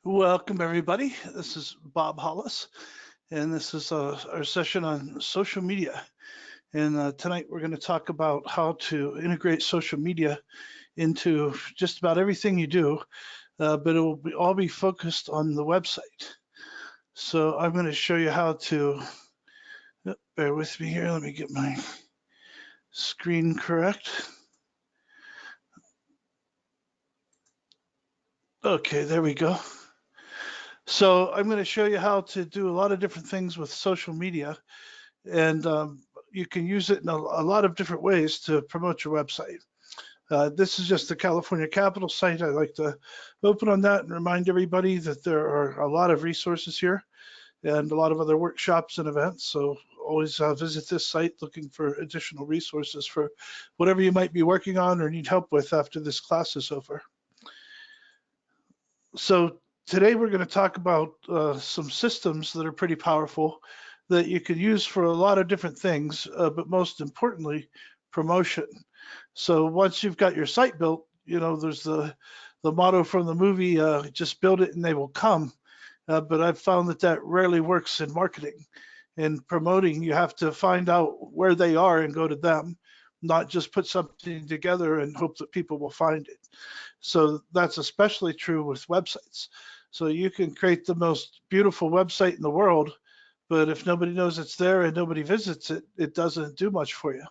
Welcome everybody. This is Bob Hollis, and this is our session on social media. And tonight we're going to talk about how to integrate social media into just about everything you do, but it will all be focused on the website. So I'm going to show you how to, bear with me here, let me get my screen correct. Okay, there we go. So I'm going to show you how to do a lot of different things with social media, and you can use it in a lot of different ways to promote your website. This is just the California Capital site. I'd like to open on that and remind everybody that there are a lot of resources here and a lot of other workshops and events. So always visit this site looking for additional resources for whatever you might be working on or need help with after this class is over. So today we're going to talk about some systems that are pretty powerful that you can use for a lot of different things, but most importantly, promotion. So once you've got your site built, you know, there's the motto from the movie, just build it and they will come. But I've found that that rarely works in marketing. In promoting, you have to find out where they are and go to them, not just put something together and hope that people will find it. So that's especially true with websites. So you can create the most beautiful website in the world, but if nobody knows it's there and nobody visits it, it doesn't do much for you.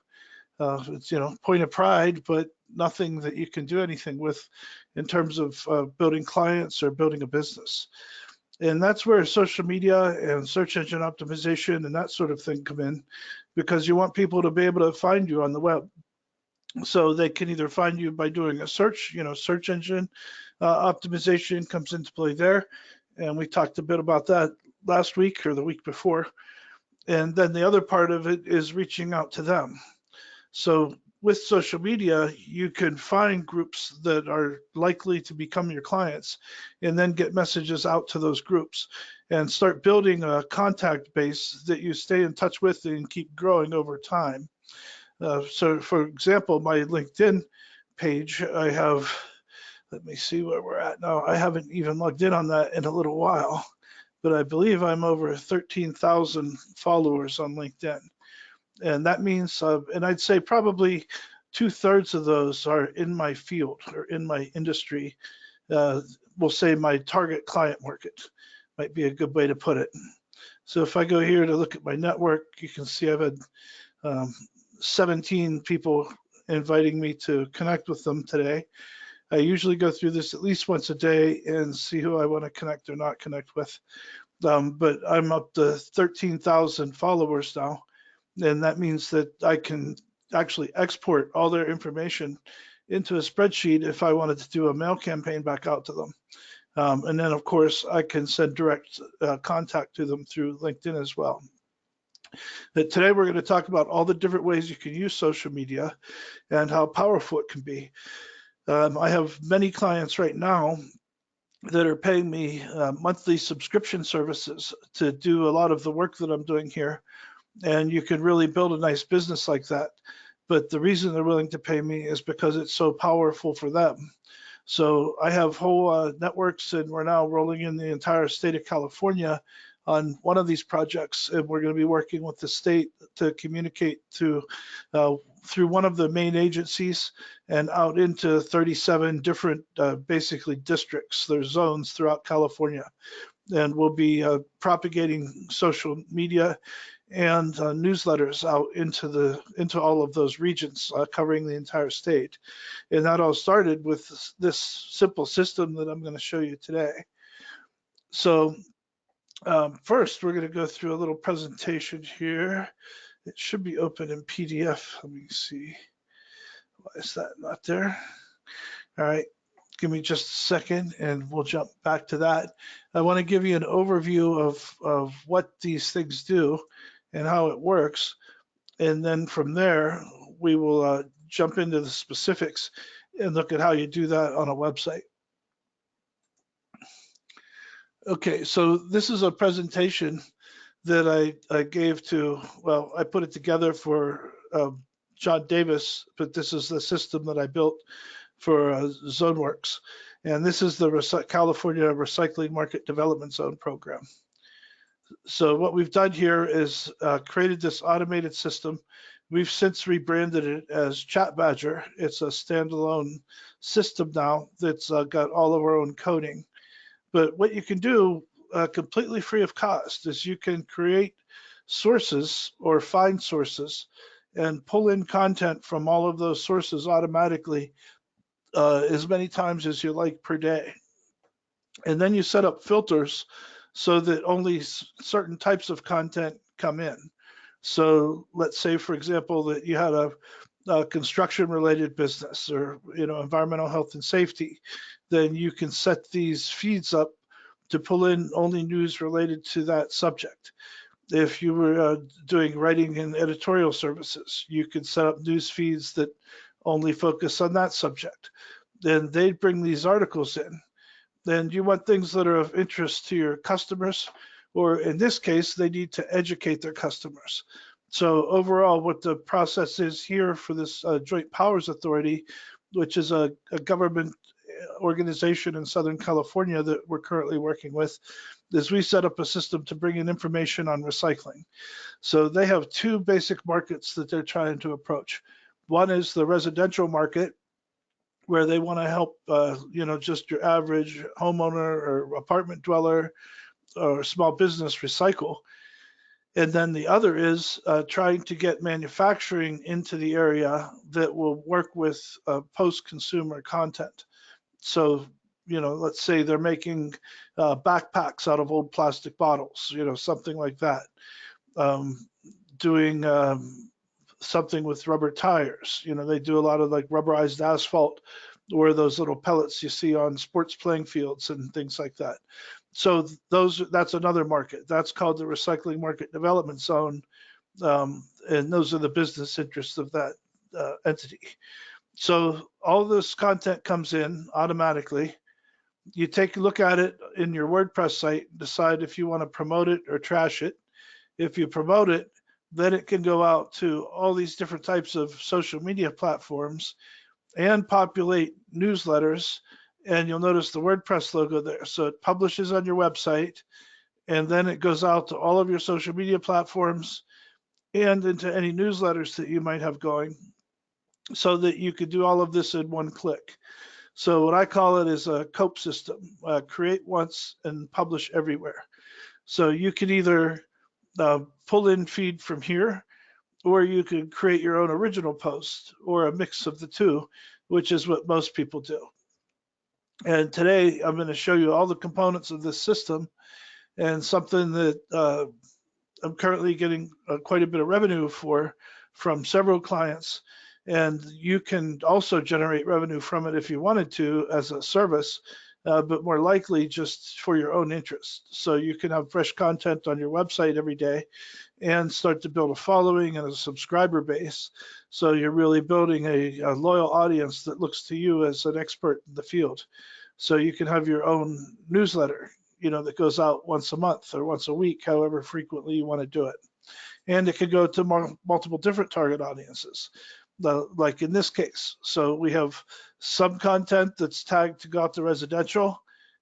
It's, you know, point of pride, but nothing that you can do anything with in terms of building clients or building a business. And that's where social media and search engine optimization and that sort of thing come in, because you want people to be able to find you on the web. So they can either find you by doing a search, you know, search engine optimization comes into play there. And we talked a bit about that last week or the week before. And then the other part of it is reaching out to them. So with social media, you can find groups that are likely to become your clients and then get messages out to those groups and start building a contact base that you stay in touch with and keep growing over time. So for example, my LinkedIn page, I have, let me see where we're at now. I haven't even logged in on that in a little while, but I believe I'm over 13,000 followers on LinkedIn. And that means, and I'd say probably 2/3 of those are in my field or in my industry. We'll say my target client market might be a good way to put it. So if I go here to look at my network, you can see I've had 17 people inviting me to connect with them today. I usually go through this at least once a day and see who I want to connect or not connect with. But I'm up to 13,000 followers now. And that means that I can actually export all their information into a spreadsheet if I wanted to do a mail campaign back out to them. And then, of course, I can send direct contact to them through LinkedIn as well. But today, we're going to talk about all the different ways you can use social media and how powerful it can be. I have many clients right now that are paying me monthly subscription services to do a lot of the work that I'm doing here. And you can really build a nice business like that. But the reason they're willing to pay me is because it's so powerful for them. So I have whole networks, and we're now rolling in the entire state of California on one of these projects. And we're going to be working with the state to communicate to through one of the main agencies and out into 37 different basically districts. There's zones throughout California. And we'll be propagating social media and newsletters out into all of those regions, covering the entire state. And that all started with this simple system that I'm going to show you today. So first, we're going to go through a little presentation here. It should be open in PDF. Let me see. Why is that not there? All right. Give me just a second and we'll jump back to that. I want to give you an overview of what these things do and how it works. And then from there, we will jump into the specifics and look at how you do that on a website. Okay, so this is a presentation that I gave to, well, I put it together for John Davis, but this is the system that I built for ZoneWorks. And this is the California Recycling Market Development Zone program. So what we've done here is created this automated system. We've since rebranded it as Chat Badger. It's a standalone system now that's got all of our own coding. But what you can do completely free of cost is you can create sources or find sources and pull in content from all of those sources automatically as many times as you like per day. And then you set up filters so that only certain types of content come in. So let's say, for example, that you had a construction related business or environmental health and safety, then you can set these feeds up to pull in only news related to that subject. If you were doing writing and editorial services, you could set up news feeds that only focus on that subject. Then they'd bring these articles in. Then you want things that are of interest to your customers, or in this case, they need to educate their customers. So overall, what the process is here for this Joint Powers Authority, which is a government organization in Southern California that we're currently working with, is we set up a system to bring in information on recycling. So they have two basic markets that they're trying to approach. One is the residential market, where they want to help, just your average homeowner or apartment dweller or small business recycle. And then the other is trying to get manufacturing into the area that will work with post-consumer content. So, let's say they're making backpacks out of old plastic bottles, something like that. Doing something with rubber tires. They do a lot of like rubberized asphalt or those little pellets you see on sports playing fields and things like that. So that's another market. That's called the Recycling Market Development Zone. And those are the business interests of that entity. So all this content comes in automatically. You take a look at it in your WordPress site, decide if you want to promote it or trash it. If you promote it, then it can go out to all these different types of social media platforms and populate newsletters. And you'll notice the WordPress logo there. So it publishes on your website, and then it goes out to all of your social media platforms and into any newsletters that you might have going, so that you could do all of this in one click. So what I call it is a COPE system, create once and publish everywhere. So you can either pull in feed from here, or you can create your own original post, or a mix of the two, which is what most people do. And today I'm going to show you all the components of this system, and something that I'm currently getting quite a bit of revenue from several clients. And you can also generate revenue from it if you wanted to as a service, but more likely just for your own interest. So you can have fresh content on your website every day and start to build a following and a subscriber base. So you're really building a loyal audience that looks to you as an expert in the field. So you can have your own newsletter, that goes out once a month or once a week, however frequently you want to do it. And it could go to multiple different target audiences, like in this case. So we have some content that's tagged to go out to residential,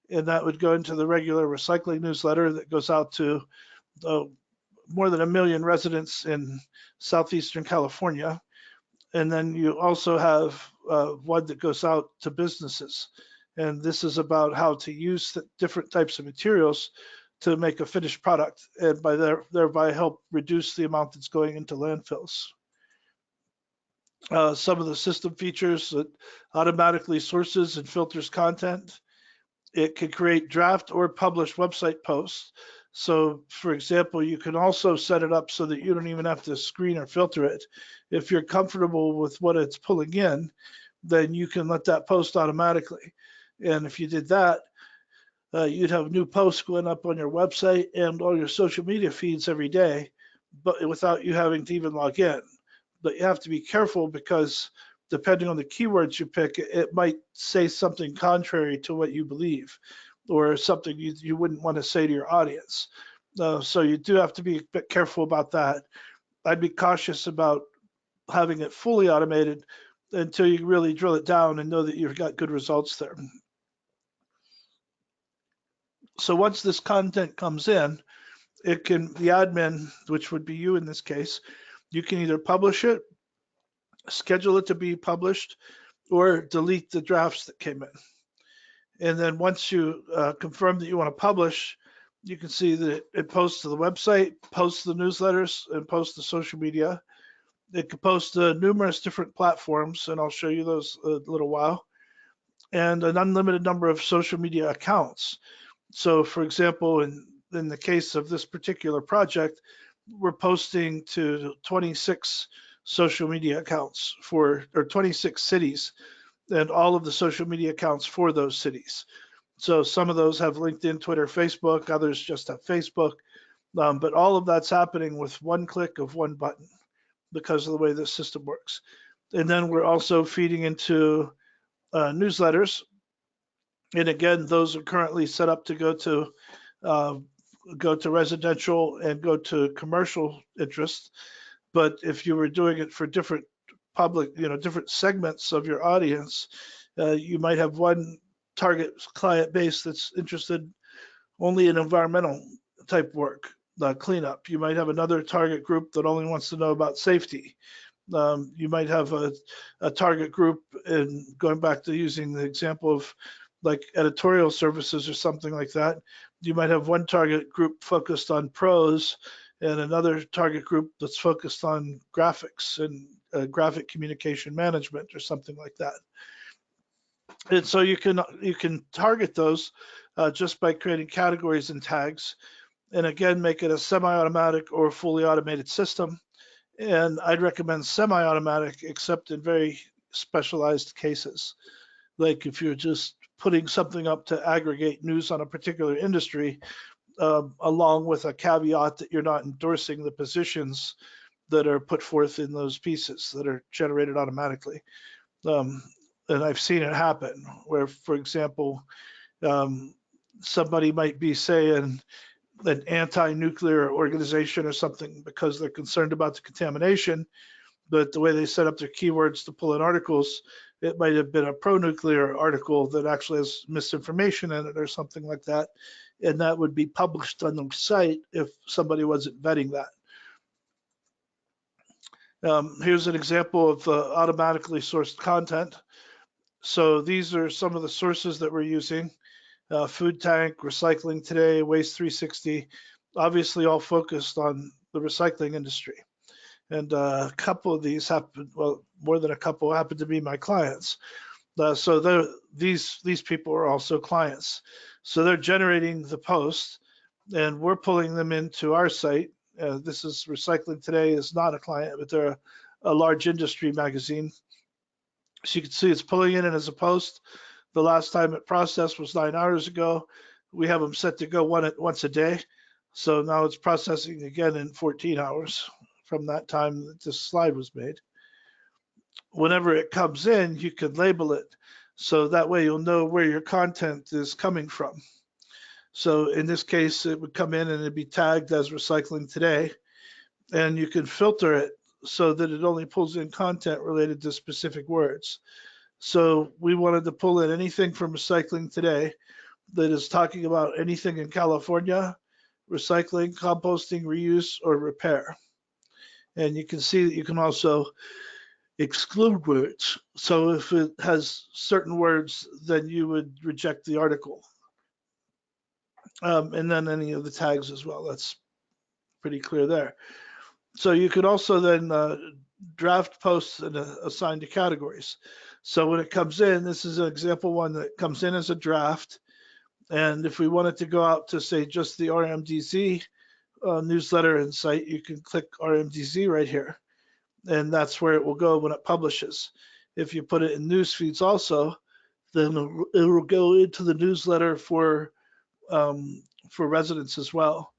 and that would go into the regular recycling newsletter that goes out to more than 1 million residents in Southeastern California. And then you also have one that goes out to businesses. And this is about how to use different types of materials to make a finished product, and thereby help reduce the amount that's going into landfills. Some of the system features that automatically sources and filters content. It can create draft or publish website posts. So for example, you can also set it up so that you don't even have to screen or filter it. If you're comfortable with what it's pulling in, then you can let that post automatically. And if you did that, you'd have new posts going up on your website and all your social media feeds every day, but without you having to even log in. But you have to be careful, because depending on the keywords you pick, it might say something contrary to what you believe, or something you wouldn't want to say to your audience. So you do have to be a bit careful about that. I'd be cautious about having it fully automated until you really drill it down and know that you've got good results there. So once this content comes in, the admin, which would be you in this case, you can either publish it, schedule it to be published, or delete the drafts that came in. And then once you confirm that you want to publish, you can see that it posts to the website, posts to the newsletters, and posts to social media. It can post to numerous different platforms, and I'll show you those in a little while, and an unlimited number of social media accounts. So for example, in the case of this particular project, we're posting to 26 social media accounts or 26 cities, and all of the social media accounts for those cities. So some of those have LinkedIn, Twitter, Facebook, others just have Facebook, but all of that's happening with one click of one button because of the way this system works. And then we're also feeding into newsletters. And again, those are currently set up to go to residential and go to commercial interest. But if you were doing it for different public, different segments of your audience, you might have one target client base that's interested only in environmental type work, cleanup. You might have another target group that only wants to know about safety. You might have a target group, and going back to using the example of like editorial services or something like that, you might have one target group focused on prose and another target group that's focused on graphics and graphic communication management or something like that. And so you can target those just by creating categories and tags, and again, make it a semi-automatic or fully automated system. And I'd recommend semi-automatic, except in very specialized cases. Like if you're just putting something up to aggregate news on a particular industry, along with a caveat that you're not endorsing the positions that are put forth in those pieces that are generated automatically. And I've seen it happen where, for example, somebody might be saying an anti-nuclear organization or something because they're concerned about the contamination, but the way they set up their keywords to pull in articles, it might have been a pro-nuclear article that actually has misinformation in it or something like that, and that would be published on the site if somebody wasn't vetting that. Here's an example of automatically sourced content. So these are some of the sources that we're using. Food Tank, Recycling Today, Waste 360, obviously all focused on the recycling industry. And a couple of these happen, well, more than a couple happen to be my clients. So these people are also clients. So they're generating the post and we're pulling them into our site. This is Recycling Today is not a client, but they're a large industry magazine. So you can see it's pulling in as a post. The last time it processed was 9 hours ago. We have them set to go once a day. So now it's processing again in 14 hours from that time that this slide was made. Whenever it comes in, you can label it. So that way you'll know where your content is coming from. So in this case, it would come in and it'd be tagged as Recycling Today. And you can filter it so that it only pulls in content related to specific words. So we wanted to pull in anything from Recycling Today that is talking about anything in California, recycling, composting, reuse, or repair. And you can see that you can also exclude words. So if it has certain words, then you would reject the article. And then any of the tags as well. That's pretty clear there. So you could also then draft posts and assign to categories. So when it comes in, this is an example one that comes in as a draft. And if we wanted to go out to say just the RMDZ newsletter and site, you can click RMDZ right here. And that's where it will go when it publishes. If you put it in news feeds also, then it will go into the newsletter for residents as well.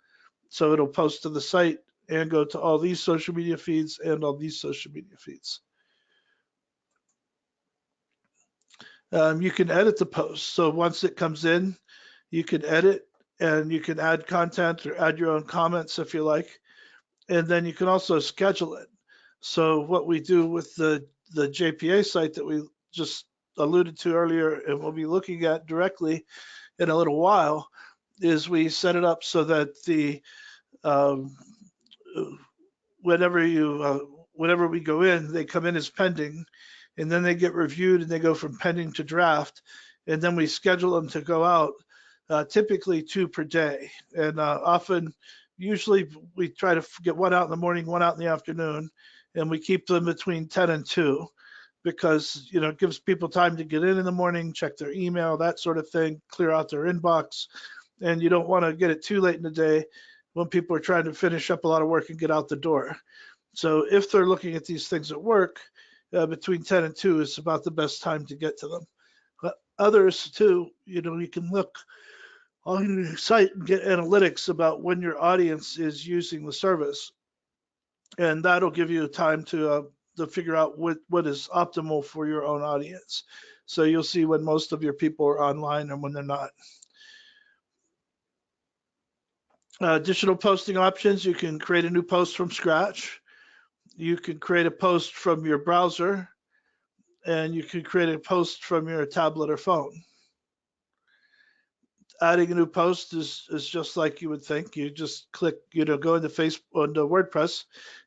So it'll post to the site and go to all these social media feeds and all these social media feeds. You can edit the post. So once it comes in, you can edit and you can add content or add your own comments if you like. And then you can also schedule it. So what we do with the the JPA site that we just alluded to earlier and we'll be looking at directly in a little while, is we set it up so that the um, whenever we go in, they come in as pending, and then they get reviewed and they go from pending to draft, and then we schedule them to go out, typically 2 per day, and usually we try to get one out in the morning, one out in the afternoon, and we keep them between 10 and 2 because it gives people time to get in the morning, check their email, that sort of thing, clear out their inbox, and you don't want to get it too late in the day when people are trying to finish up a lot of work and get out the door. So if they're looking at these things at work, between 10 and 2 is about the best time to get to them. But others too, you can look on your site and get analytics about when your audience is using the service. And that'll give you time to figure out what is optimal for your own audience. So you'll see when most of your people are online and when they're not. Additional posting options, you can create a new post from scratch. You can create a post from your browser, and you can create a post from your tablet or phone. Adding a new post is just like you would think. You just click, go into WordPress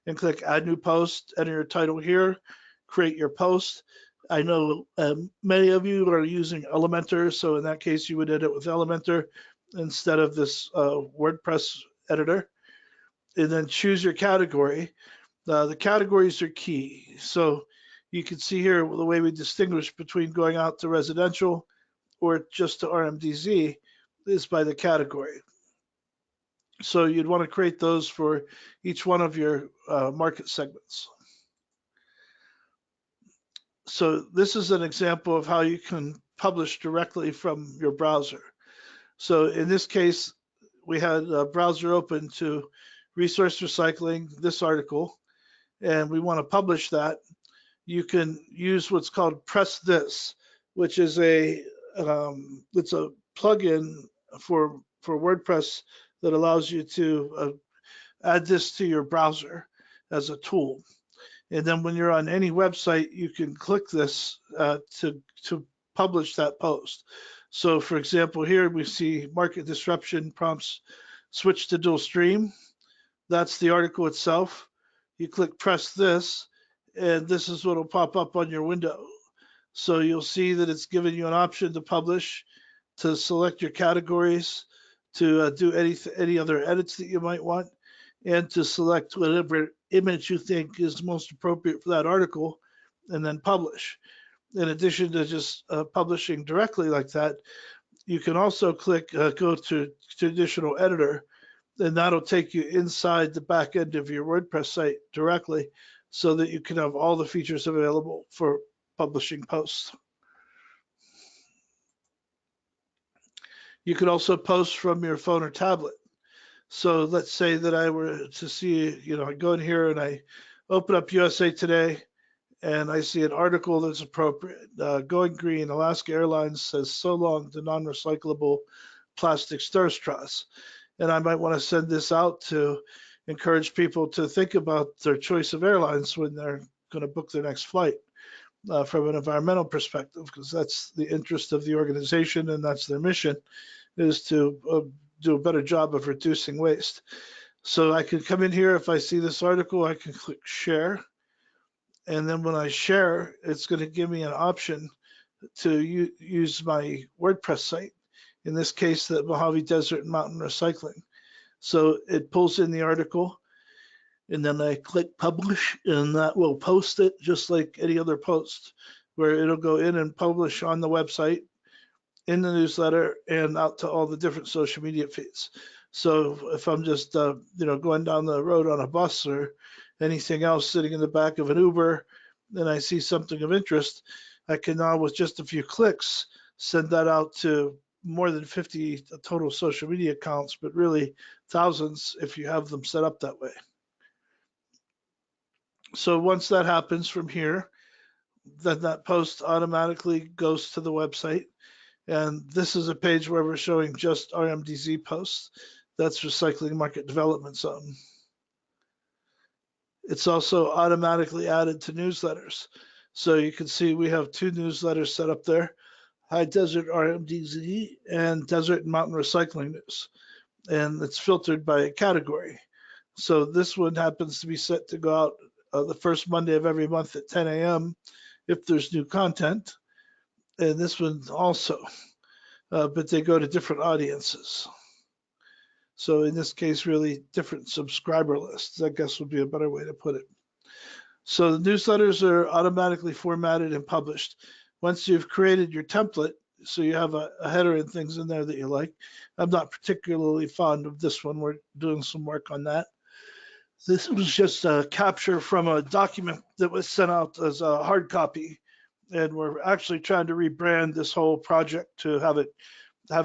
and click add new post, enter your title here, create your post. I know many of you are using Elementor, so in that case you would edit with Elementor instead of this WordPress editor. And then choose your category. The categories are key. So you can see here the way we distinguish between going out to residential or just to RMDZ is by the category. So you'd want to create those for each one of your market segments. So this is an example of how you can publish directly from your browser. So in this case, we had a browser open to resource recycling, this article, and we want to publish that. You can use what's called Press This, which is it's a plugin for WordPress that allows you to add this to your browser as a tool. And then when you're on any website, you can click this to publish that post. So for example, here we see market disruption prompts switch to dual stream. That's the article itself. You click Press This, and this is what will pop up on your window. So you'll see that it's giving you an option to publish, to select your categories, to do any other edits that you might want, and to select whatever image you think is most appropriate for that article, and then publish. In addition to just publishing directly like that, you can also click go to traditional editor, and that'll take you inside the back end of your WordPress site directly so that you can have all the features available for publishing posts. You could also post from your phone or tablet. So let's say that I were to see, I go in here and I open up USA Today and I see an article that's appropriate. Going green, Alaska Airlines says so long to non-recyclable plastic stir straws. And I might want to send this out to encourage people to think about their choice of airlines when they're going to book their next flight from an environmental perspective, because that's the interest of the organization and that's their mission, is to do a better job of reducing waste. So I can come in here, if I see this article, I can click share. And then when I share, it's going to give me an option to use my WordPress site. In this case, the Mojave Desert and Mountain Recycling. So it pulls in the article, and then I click publish, and that will post it just like any other post, where it'll go in and publish on the website, in the newsletter, and out to all the different social media feeds. So if I'm just going down the road on a bus or anything else, sitting in the back of an Uber, and I see something of interest, I can now, with just a few clicks, send that out to more than 50 total social media accounts, but really thousands if you have them set up that way. So once that happens from here, then that post automatically goes to the website. And this is a page where we're showing just RMDZ posts. That's Recycling Market Development Zone. It's also automatically added to newsletters. So you can see we have 2 newsletters set up there, High Desert RMDZ and Desert and Mountain Recycling News. And it's filtered by category. So this one happens to be set to go out the first Monday of every month at 10 a.m. if there's new content. And this one also, but they go to different audiences. So in this case, really different subscriber lists, I guess would be a better way to put it. So the newsletters are automatically formatted and published. Once you've created your template, so you have a header and things in there that you like. I'm not particularly fond of this one. We're doing some work on that. This was just a capture from a document that was sent out as a hard copy. And we're actually trying to rebrand this whole project to have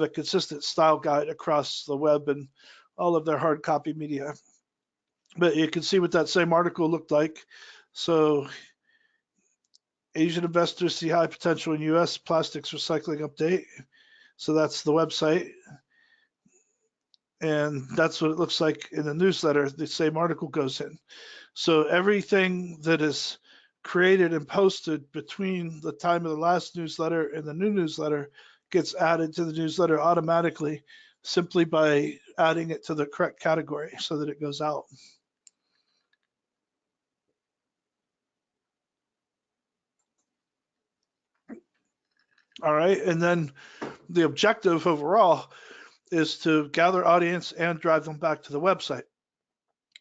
a consistent style guide across the web and all of their hard copy media. But you can see what that same article looked like. So Asian investors see high potential in U.S. plastics recycling update. So that's the website. And that's what it looks like in the newsletter. The same article goes in. So everything that is created and posted between the time of the last newsletter and the new newsletter gets added to the newsletter automatically simply by adding it to the correct category so that it goes out. All right, and then the objective overall is to gather audience and drive them back to the website.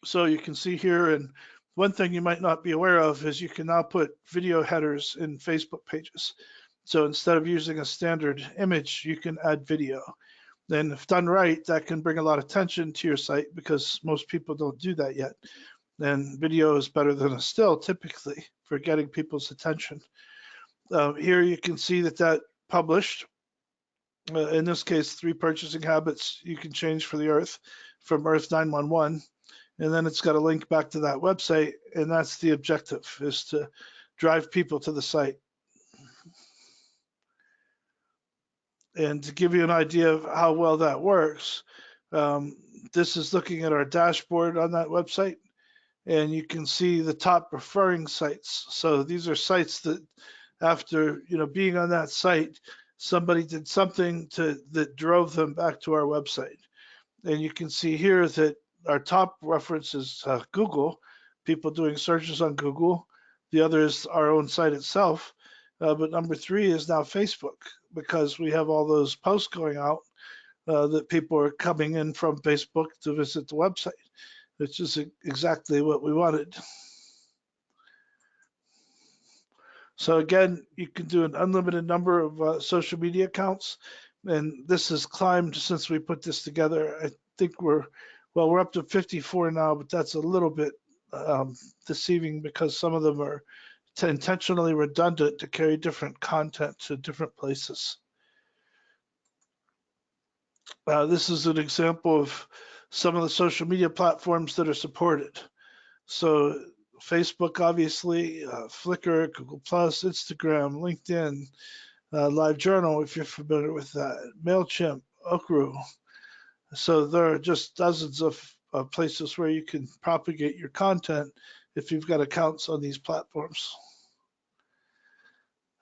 So you can see here, and one thing you might not be aware of is you can now put video headers in Facebook pages. So instead of using a standard image, you can add video. Then if done right, that can bring a lot of attention to your site because most people don't do that yet. And video is better than a still typically for getting people's attention. Here you can see that published. In this case, 3 purchasing habits you can change for the Earth from Earth 911. And then it's got a link back to that website. And that's the objective, is to drive people to the site. And to give you an idea of how well that works, this is looking at our dashboard on that website. And you can see the top referring sites. So these are sites that after being on that site, somebody did something that drove them back to our website. And you can see here that our top reference is Google, people doing searches on Google. The other is our own site itself. But number 3 is now Facebook, because we have all those posts going out that people are coming in from Facebook to visit the website, which is exactly what we wanted. So again, you can do an unlimited number of social media accounts, and this has climbed since we put this together. I think we're up to 54 now, but that's a little bit deceiving because some of them are intentionally redundant to carry different content to different places. This is an example of some of the social media platforms that are supported. So Facebook, obviously, Flickr, Google+, Instagram, LinkedIn, LiveJournal, if you're familiar with that, Mailchimp, Okru. So there are just dozens of places where you can propagate your content if you've got accounts on these platforms.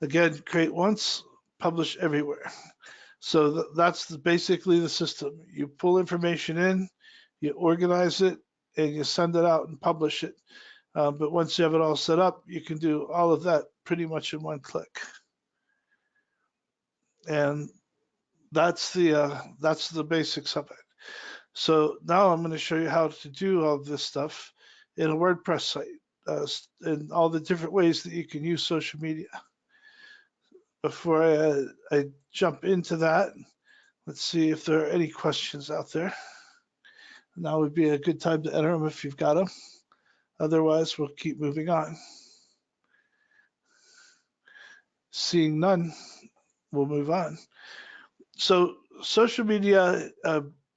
Again, create once, publish everywhere. So that's basically the system. You pull information in, you organize it, and you send it out and publish it. But once you have it all set up, you can do all of that pretty much in one click. And that's the basics of it. So now I'm going to show you how to do all this stuff in a WordPress site and all the different ways that you can use social media. Before I jump into that, let's see if there are any questions out there. Now would be a good time to enter them if you've got them. Otherwise, we'll keep moving on. Seeing none, we'll move on. So social media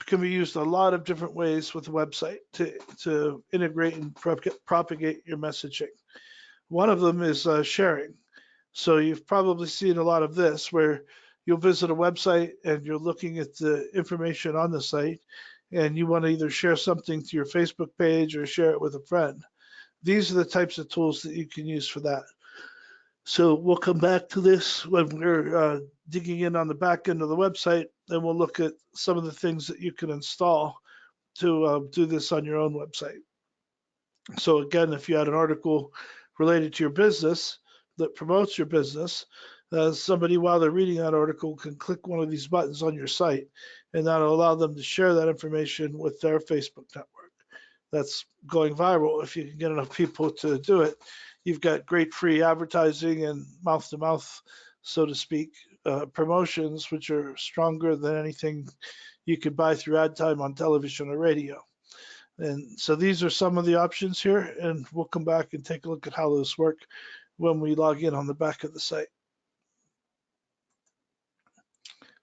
can be used a lot of different ways with a website to integrate and propagate your messaging. One of them is sharing. So you've probably seen a lot of this where you'll visit a website and you're looking at the information on the site and you want to either share something to your Facebook page or share it with a friend. These are the types of tools that you can use for that. So we'll come back to this when we're digging in on the back end of the website, and we'll look at some of the things that you can install to do this on your own website. So again, if you had an article related to your business that promotes your business, somebody while they're reading that article can click one of these buttons on your site, and that'll allow them to share that information with their Facebook network. That's going viral. If you can get enough people to do it, you've got great free advertising and mouth to mouth, so to speak, promotions, which are stronger than anything you could buy through ad time on television or radio. And so these are some of the options here, and we'll come back and take a look at how those work when we log in on the back of the site.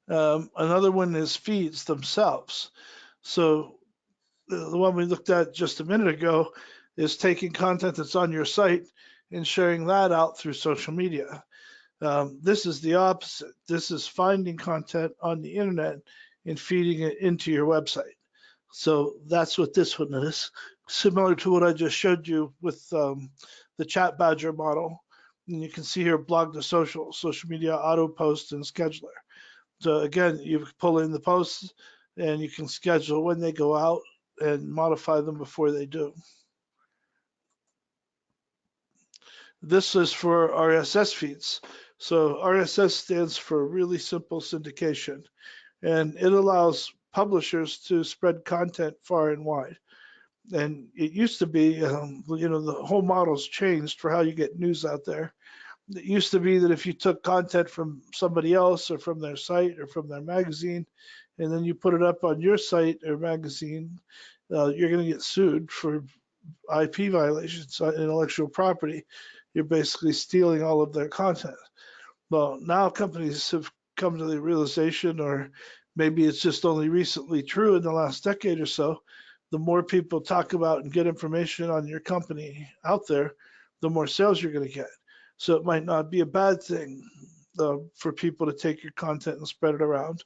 Another one is feeds themselves. So the one we looked at just a minute ago is taking content that's on your site and sharing that out through social media. This is the opposite. This is finding content on the internet and feeding it into your website. So that's what this one is, similar to what I just showed you with the chat badger model. And you can see here blog to social media, auto post, and scheduler. So again, you pull in the posts and you can schedule when they go out and modify them before they do. This is for RSS feeds. So RSS stands for really simple syndication, and it allows publishers to spread content far and wide. And it used to be, the whole model's changed for how you get news out there. It used to be that if you took content from somebody else or from their site or from their magazine, and then you put it up on your site or magazine, you're going to get sued for IP violations on intellectual property. You're basically stealing all of their content. Well, now companies have come to the realization, or maybe it's just only recently true in the last decade or so, the more people talk about and get information on your company out there, the more sales you're going to get. So it might not be a bad thing for people to take your content and spread it around.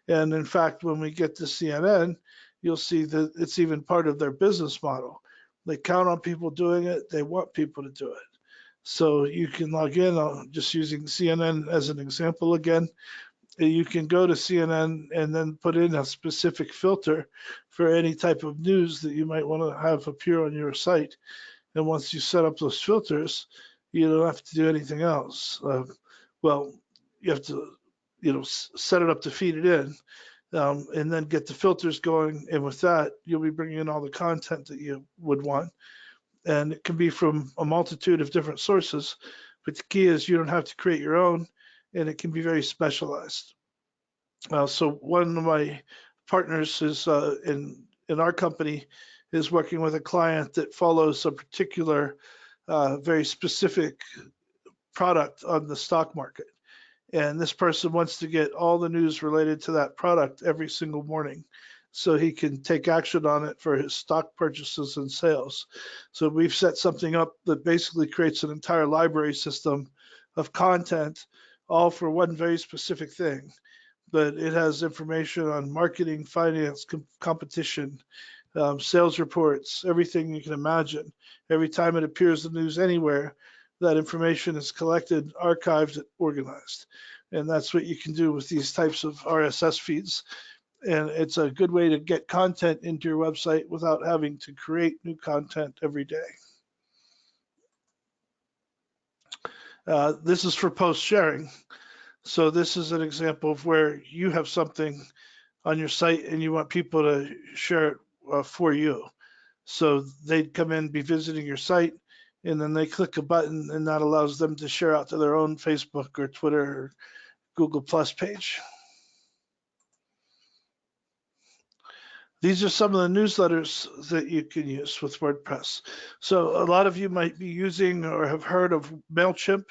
And in fact, when we get to CNN, you'll see that it's even part of their business model. They count on people doing it. They want people to do it. So you can log in, just using CNN as an example again. You can go to CNN and then put in a specific filter for any type of news that you might want to have appear on your site. And once you set up those filters, you don't have to do anything else. Well, you have to, set it up to feed it in, and then get the filters going. And with that, you'll be bringing in all the content that you would want. And it can be from a multitude of different sources. But the key is you don't have to create your own, and it can be very specialized. So one of my partners is in our company is working with a client that follows a particular very specific product on the stock market. And this person wants to get all the news related to that product every single morning so he can take action on it for his stock purchases and sales. So we've set something up that basically creates an entire library system of content, all for one very specific thing. But it has information on marketing, finance, competition, sales reports, everything you can imagine. Every time it appears in the news anywhere, that information is collected, archived, and organized. And that's what you can do with these types of RSS feeds. And it's a good way to get content into your website without having to create new content every day. This is for post sharing. So this is an example of where you have something on your site and you want people to share it for you. So they'd come in, be visiting your site, and then they click a button, and that allows them to share out to their own Facebook or Twitter or Google Plus page. These are some of the newsletters that you can use with WordPress. So a lot of you might be using or have heard of Mailchimp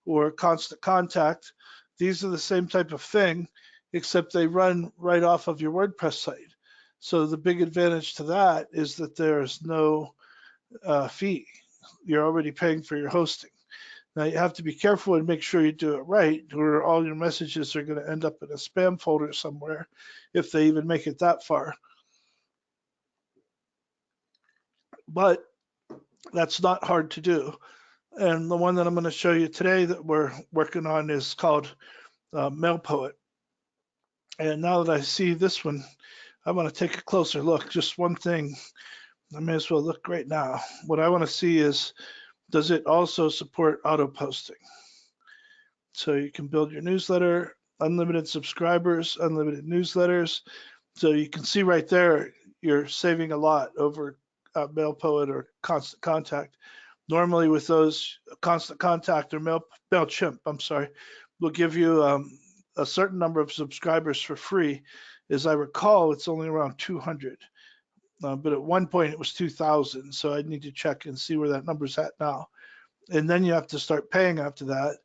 or Constant Contact. These are the same type of thing, except they run right off of your WordPress site. So the big advantage to that is that there's no fee. You're already paying for your hosting. Now you have to be careful and make sure you do it right, or all your messages are going to end up in a spam folder somewhere, if they even make it that far. But that's not hard to do. And the one that I'm going to show you today that we're working on is called MailPoet. And now that I see this one, I want to take a closer look. Just one thing, I may as well look right now. What I want to see is, does it also support auto posting? So you can build your newsletter, unlimited subscribers, unlimited newsletters. So you can see right there, you're saving a lot over MailPoet or Constant Contact. Normally with those, Constant Contact or Mailchimp, I'm sorry, will give you a certain number of subscribers for free. As I recall, it's only around 200. But at one point it was 2,000. So I need to check and see where that number's at now. And then you have to start paying after that.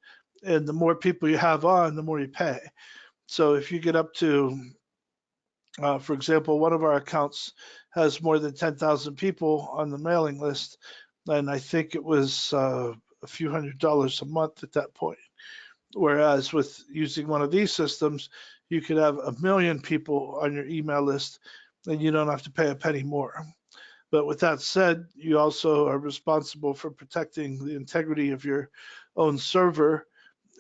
And the more people you have on, the more you pay. So if you get up to, for example, one of our accounts has more than 10,000 people on the mailing list, and I think it was a few $100s a month at that point. Whereas with using one of these systems, you could have 1 million people on your email list, and you don't have to pay a penny more. But with that said, you also are responsible for protecting the integrity of your own server.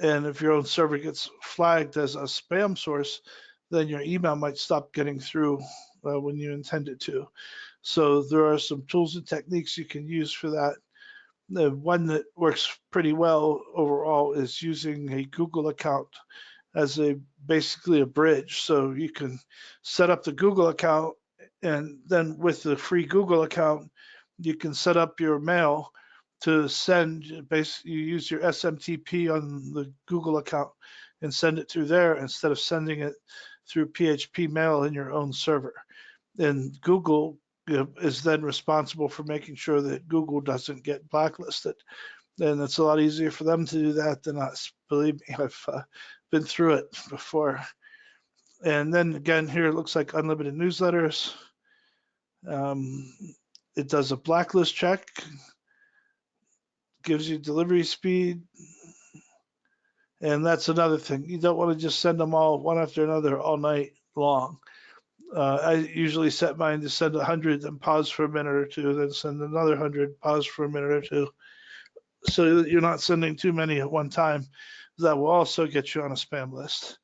And if your own server gets flagged as a spam source, then your email might stop getting through when you intend it to. So there are some tools and techniques you can use for that. The one that works pretty well overall is using a Google account as basically a bridge. So you can set up the Google account, and then with the free Google account, you can set up your mail to send. Basically, you use your SMTP on the Google account and send it through there instead of sending it through PHP mail in your own server. And Google is then responsible for making sure that Google doesn't get blacklisted. And it's a lot easier for them to do that than us. Believe me, I've been through it before. And then again, here it looks like unlimited newsletters. It does a blacklist check, gives you delivery speed. And that's another thing. You don't want to just send them all one after another all night long. I usually set mine to send 100, then pause for a minute or two, then send another 100, pause for a minute or two. So you're not sending too many at one time. That will also get you on a spam list.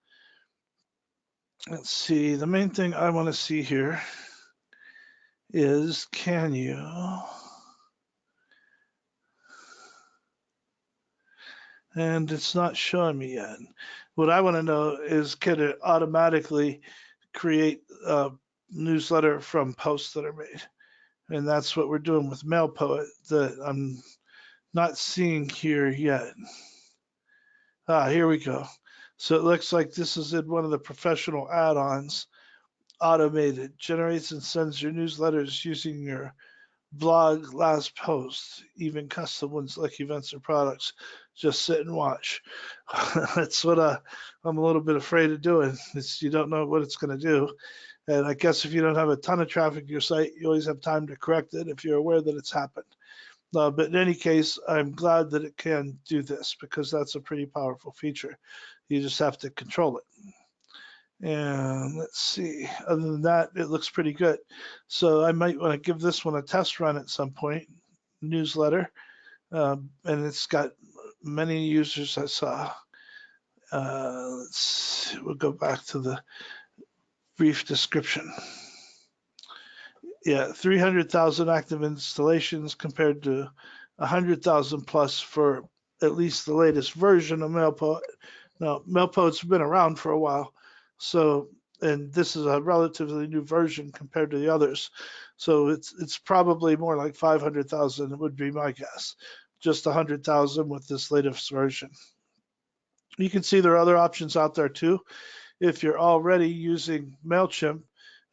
Let's see, the main thing I want to see here is, can you and it's not showing me yet. What I want to know is, can it automatically create a newsletter from posts that are made? And that's what we're doing with MailPoet that I'm not seeing here yet. Here we go. So it looks like this is in one of the professional add-ons. Automated, generates and sends your newsletters using your blog last post, even custom ones like events or products. Just sit and watch. That's what I'm a little bit afraid of doing. You don't know what it's going to do. And I guess if you don't have a ton of traffic to your site, you always have time to correct it if you're aware that it's happened. But in any case, I'm glad that it can do this, because that's a pretty powerful feature. You just have to control it. And let's see, other than that, it looks pretty good. So I might want to give this one a test run at some point, newsletter. And it's got many users I saw. Let's see, we'll go back to the brief description. Yeah, 300,000 active installations compared to 100,000 plus for at least the latest version of MailPoet. Now, MailPoet's been around for a while, so, and this is a relatively new version compared to the others. So it's probably more like 500,000 would be my guess. Just 100,000 with this latest version. You can see there are other options out there too. If you're already using Mailchimp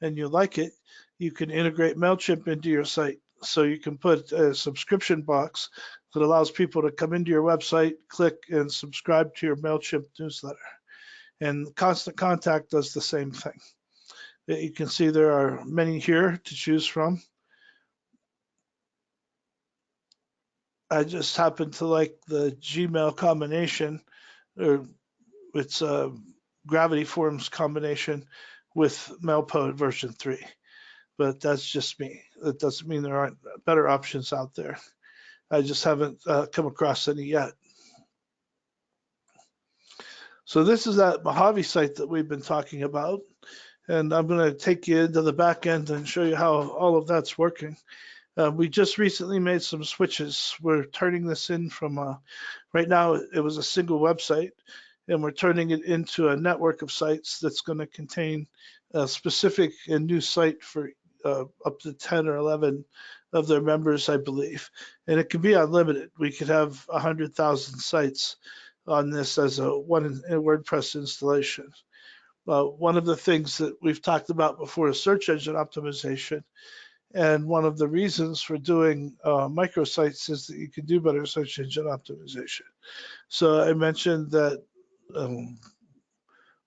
and you like it, you can integrate Mailchimp into your site. So you can put a subscription box that allows people to come into your website, click and subscribe to your Mailchimp newsletter. And Constant Contact does the same thing. You can see there are many here to choose from. I just happen to like the Gmail combination, or it's a Gravity Forms combination with MailPoet version 3. But that's just me. That doesn't mean there aren't better options out there. I just haven't come across any yet. So this is that Mojave site that we've been talking about. And I'm going to take you into the back end and show you how all of that's working. We just recently made some switches. We're turning this in from, right now it was a single website, and we're turning it into a network of sites that's going to contain a specific and new site for up to 10 or 11 of their members, I believe. And it can be unlimited. We could have 100,000 sites on this as a WordPress installation. One of the things that we've talked about before is search engine optimization. And one of the reasons for doing microsites is that you can do better search engine optimization. So I mentioned that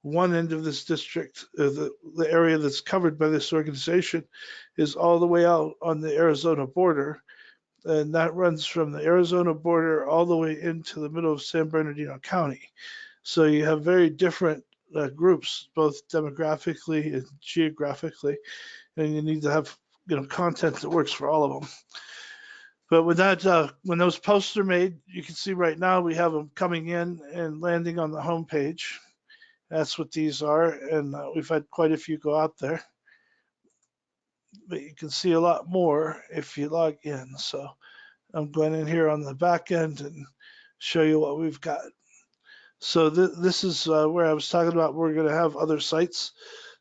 one end of this district, the area that's covered by this organization, is all the way out on the Arizona border. And that runs from the Arizona border all the way into the middle of San Bernardino County. So you have very different groups, both demographically and geographically, and you need to have content that works for all of them. But with that, when those posts are made, you can see right now we have them coming in and landing on the home page. That's what these are, and we've had quite a few go out there. But you can see a lot more if you log in. So I'm going in here on the back end and show you what we've got. So this is where I was talking about we're going to have other sites.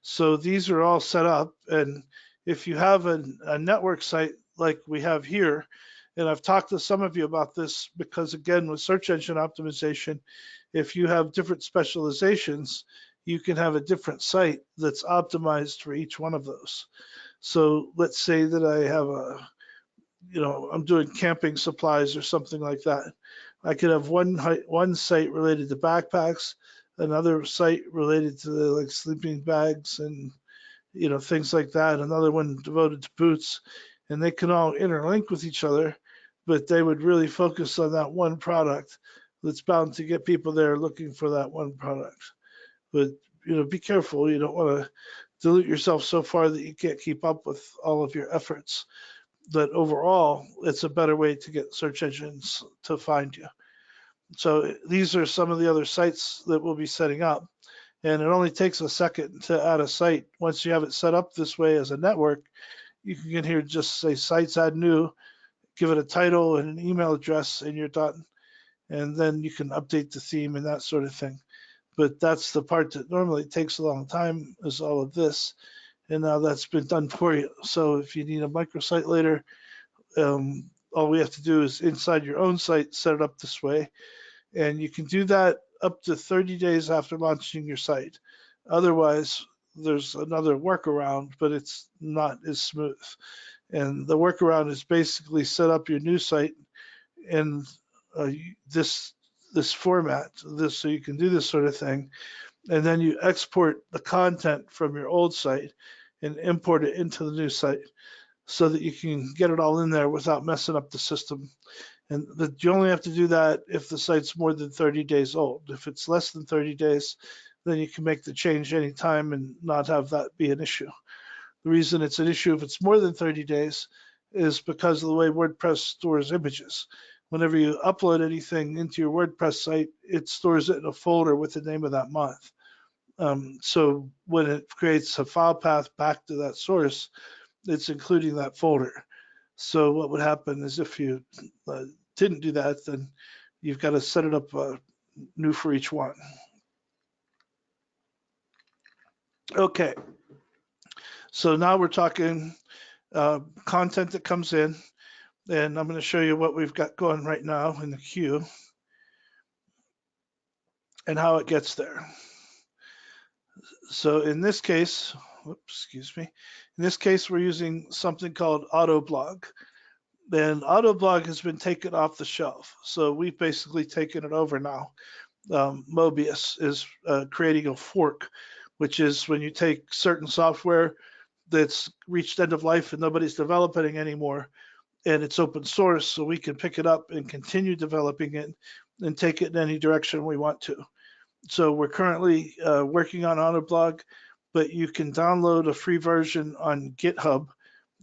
So these are all set up, and if you have a network site like we have here, and I've talked to some of you about this because, again, with search engine optimization, if you have different specializations, you can have a different site that's optimized for each one of those. So let's say that I have I'm doing camping supplies or something like that. I could have one site related to backpacks, another site related to like sleeping bags and things like that, another one devoted to boots, and they can all interlink with each other, but they would really focus on that one product that's bound to get people there looking for that one product. But be careful. You don't want to dilute yourself so far that you can't keep up with all of your efforts. But overall, it's a better way to get search engines to find you. So these are some of the other sites that we'll be setting up. And it only takes a second to add a site. Once you have it set up this way as a network, you can get here, just say sites, add new, give it a title and an email address, and you're done. And then you can update the theme and that sort of thing. But that's the part that normally takes a long time, is all of this. And now that's been done for you. So if you need a microsite later, all we have to do is inside your own site, set it up this way. And you can do that up to 30 days after launching your site. Otherwise, there's another workaround, but it's not as smooth. And the workaround is basically set up your new site in this format, so you can do this sort of thing. And then you export the content from your old site and import it into the new site so that you can get it all in there without messing up the system. And you only have to do that if the site's more than 30 days old. If it's less than 30 days, then you can make the change anytime and not have that be an issue. The reason it's an issue if it's more than 30 days is because of the way WordPress stores images. Whenever you upload anything into your WordPress site, it stores it in a folder with the name of that month. So when it creates a file path back to that source, it's including that folder. So what would happen is if you didn't do that, then you've got to set it up new for each one. Okay, so now we're talking content that comes in, and I'm going to show you what we've got going right now in the queue and how it gets there. So in this case, in this case, we're using something called Autoblog. Then Autoblog has been taken off the shelf. So we've basically taken it over now. Mobius is creating a fork, which is when you take certain software that's reached end of life and nobody's developing anymore, and it's open source, so we can pick it up and continue developing it and take it in any direction we want to. So we're currently working on Autoblog, but you can download a free version on GitHub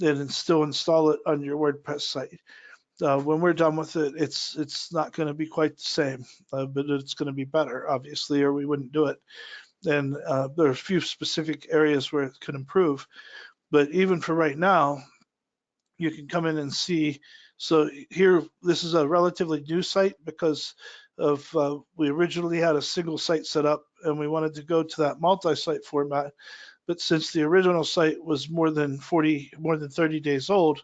and still install it on your WordPress site. when we're done with it, it's not going to be quite the same, but it's going to be better, obviously, or we wouldn't do it. And there are a few specific areas where it could improve. But even for right now, you can come in and see. So here, this is a relatively new site because of we originally had a single site set up and we wanted to go to that multi-site format. But since the original site was more than 30 days old,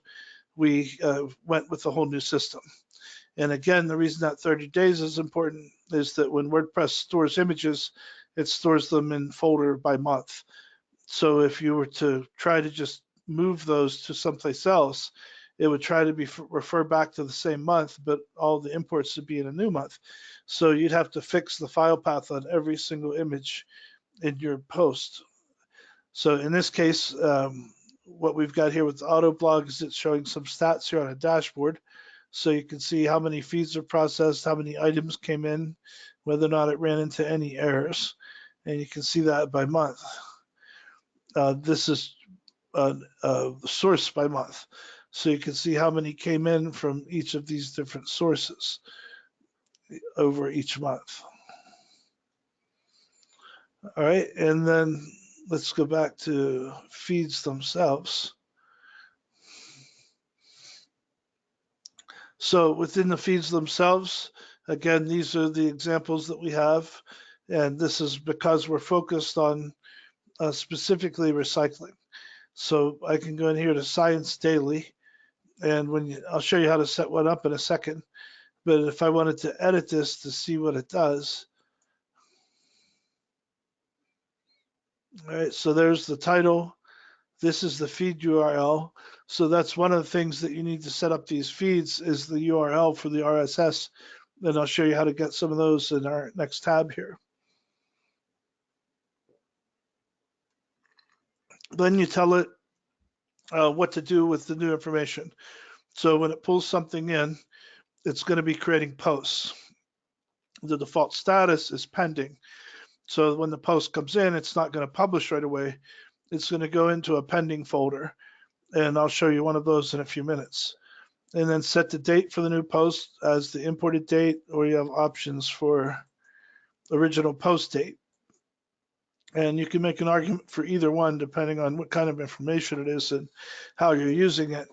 we went with a whole new system. And again, the reason that 30 days is important is that when WordPress stores images, it stores them in folder by month. So if you were to try to just move those to someplace else, it would try to refer back to the same month, but all the imports would be in a new month. So you'd have to fix the file path on every single image in your post. So in this case, what we've got here with the auto blog is it's showing some stats here on a dashboard. So you can see how many feeds are processed, how many items came in, whether or not it ran into any errors. And you can see that by month. This is the source by month. So you can see how many came in from each of these different sources over each month. All right, and then let's go back to feeds themselves. So within the feeds themselves, again, these are the examples that we have. And this is because we're focused on specifically recycling. So I can go in here to Science Daily, and I'll show you how to set one up in a second. But if I wanted to edit this to see what it does, all right, so there's the title. This is the feed URL. So that's one of the things that you need to set up these feeds is the URL for the RSS. And I'll show you how to get some of those in our next tab here. Then you tell it what to do with the new information. So when it pulls something in, it's going to be creating posts. The default status is pending. So when the post comes in, it's not going to publish right away. It's going to go into a pending folder. And I'll show you one of those in a few minutes. And then set the date for the new post as the imported date, or you have options for original post date. And you can make an argument for either one depending on what kind of information it is and how you're using it.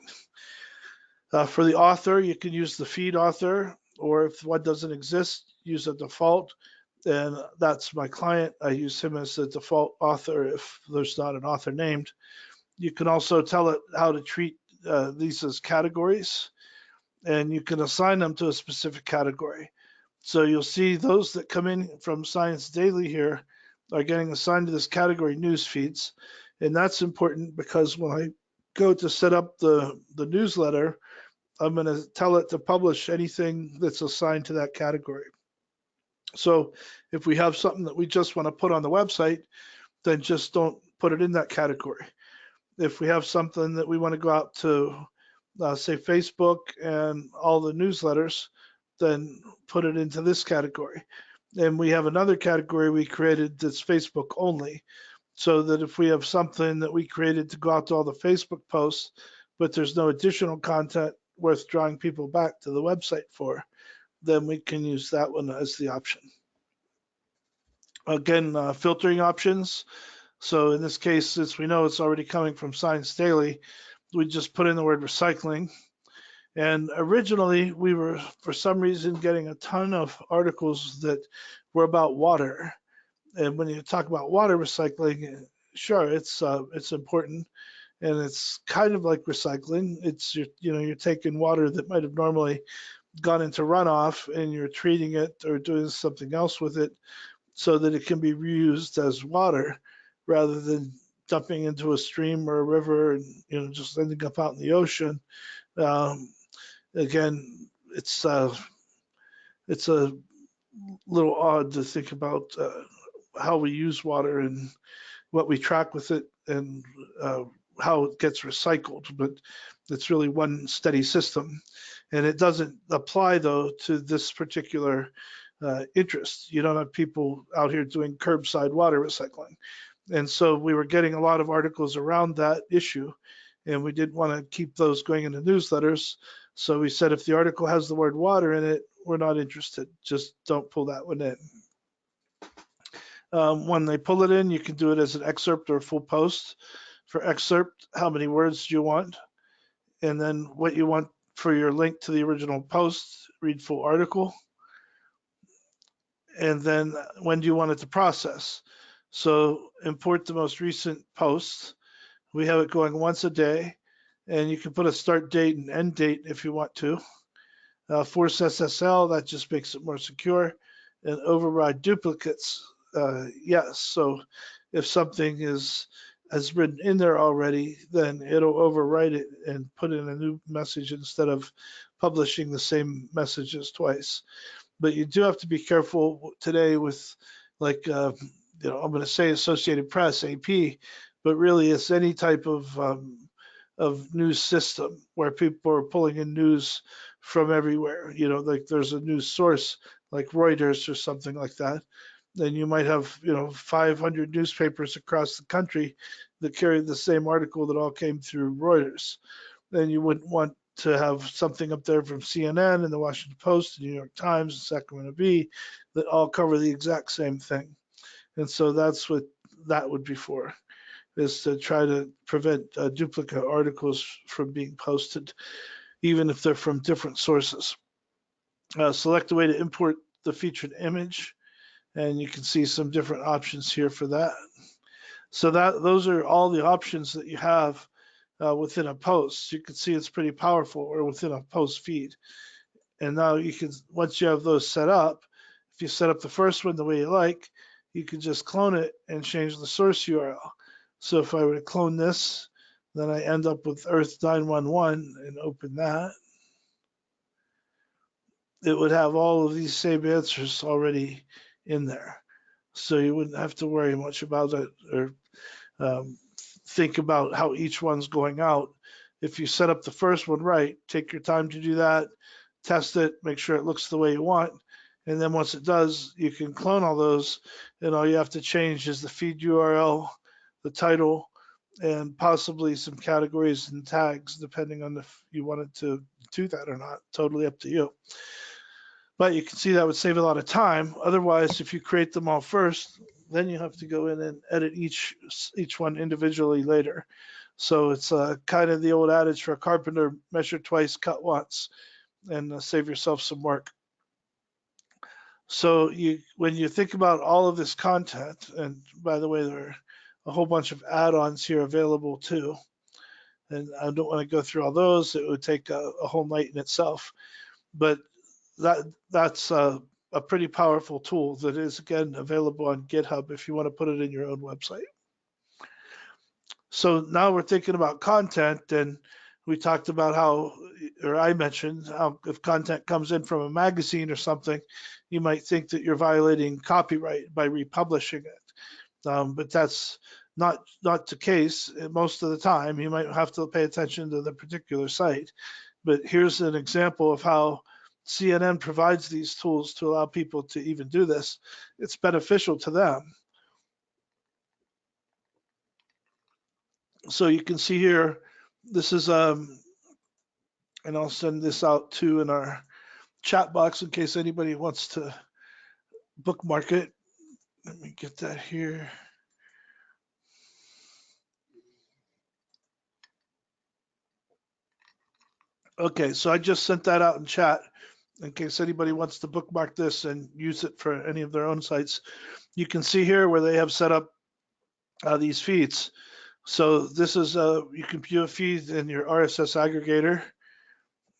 For the author, you can use the feed author, or if one doesn't exist, use a default. And that's my client. I use him as the default author if there's not an author named. You can also tell it how to treat these as categories, and you can assign them to a specific category. So you'll see those that come in from Science Daily here are getting assigned to this category news feeds. And that's important because when I go to set up the newsletter, I'm going to tell it to publish anything that's assigned to that category. So if we have something that we just want to put on the website, then just don't put it in that category. If we have something that we want to go out to, say, Facebook and all the newsletters, then put it into this category. And we have another category we created that's Facebook only, so that if we have something that we created to go out to all the Facebook posts, but there's no additional content worth drawing people back to the website for, then we can use that one as the option. Again, filtering options. So in this case, since we know it's already coming from Science Daily, we just put in the word recycling. And originally, we were, for some reason, getting a ton of articles that were about water. And when you talk about water recycling, sure, it's important, and it's kind of like recycling. It's you're taking water that might have normally gone into runoff, and you're treating it or doing something else with it, so that it can be reused as water, rather than dumping into a stream or a river and just ending up out in the ocean. Again, it's a little odd to think about how we use water and what we track with it and how it gets recycled, but it's really one steady system. And it doesn't apply, though, to this particular interest. You don't have people out here doing curbside water recycling. And so we were getting a lot of articles around that issue, and we didn't want to keep those going into newsletters. So we said if the article has the word water in it, we're not interested. Just don't pull that one in. When they pull it in, you can do it as an excerpt or a full post. For excerpt, how many words do you want? And then what you want for your link to the original post, read full article. And then when do you want it to process? So import the most recent post. We have it going once a day, and you can put a start date and end date if you want to. Force SSL, that just makes it more secure. And override duplicates, yes. So if something has written in there already, then it'll overwrite it and put in a new message instead of publishing the same messages twice. But you do have to be careful today with, like, I'm going to say Associated Press, AP, but really it's any type of news system where people are pulling in news from everywhere. Like there's a news source like Reuters or something like that. Then you might have 500 newspapers across the country that carry the same article that all came through Reuters. Then you wouldn't want to have something up there from CNN and the Washington Post, the New York Times, and Sacramento Bee that all cover the exact same thing. And so that's what that would be for, is to try to prevent duplicate articles from being posted, even if they're from different sources. Select the way to import the featured image, and you can see some different options here for that. So those are all the options that you have within a post. You can see it's pretty powerful, or within a post feed. And now you can, once you have those set up, if you set up the first one the way you like, you can just clone it and change the source URL. So if I were to clone this, then I end up with Earth 911 and open that. It would have all of these same answers already in there. So you wouldn't have to worry much about it or think about how each one's going out. If you set up the first one right, take your time to do that, test it, make sure it looks the way you want. And then once it does, you can clone all those, and all you have to change is the feed URL, the title, and possibly some categories and tags, depending on if you wanted to do that or not. Totally up to you. But you can see that would save a lot of time. Otherwise, if you create them all first, then you have to go in and edit each one individually later. So it's kind of the old adage for a carpenter: measure twice, cut once, and save yourself some work. So when you think about all of this content, and by the way, there are a whole bunch of add-ons here available too, and I don't want to go through all those. It would take a whole night in itself. But that's a pretty powerful tool that is, again, available on GitHub if you want to put it in your own website. So now we're thinking about content, and we talked about how, or I mentioned how if content comes in from a magazine or something, you might think that you're violating copyright by republishing it. But that's not the case. Most of the time, you might have to pay attention to the particular site. But here's an example of how CNN provides these tools to allow people to even do this. It's beneficial to them. So you can see here, this is, and I'll send this out too in our chat box in case anybody wants to bookmark it. Let me get that here. Okay, so I just sent that out in chat in case anybody wants to bookmark this and use it for any of their own sites. You can see here where they have set up these feeds. So this is, you can view a feed in your RSS aggregator,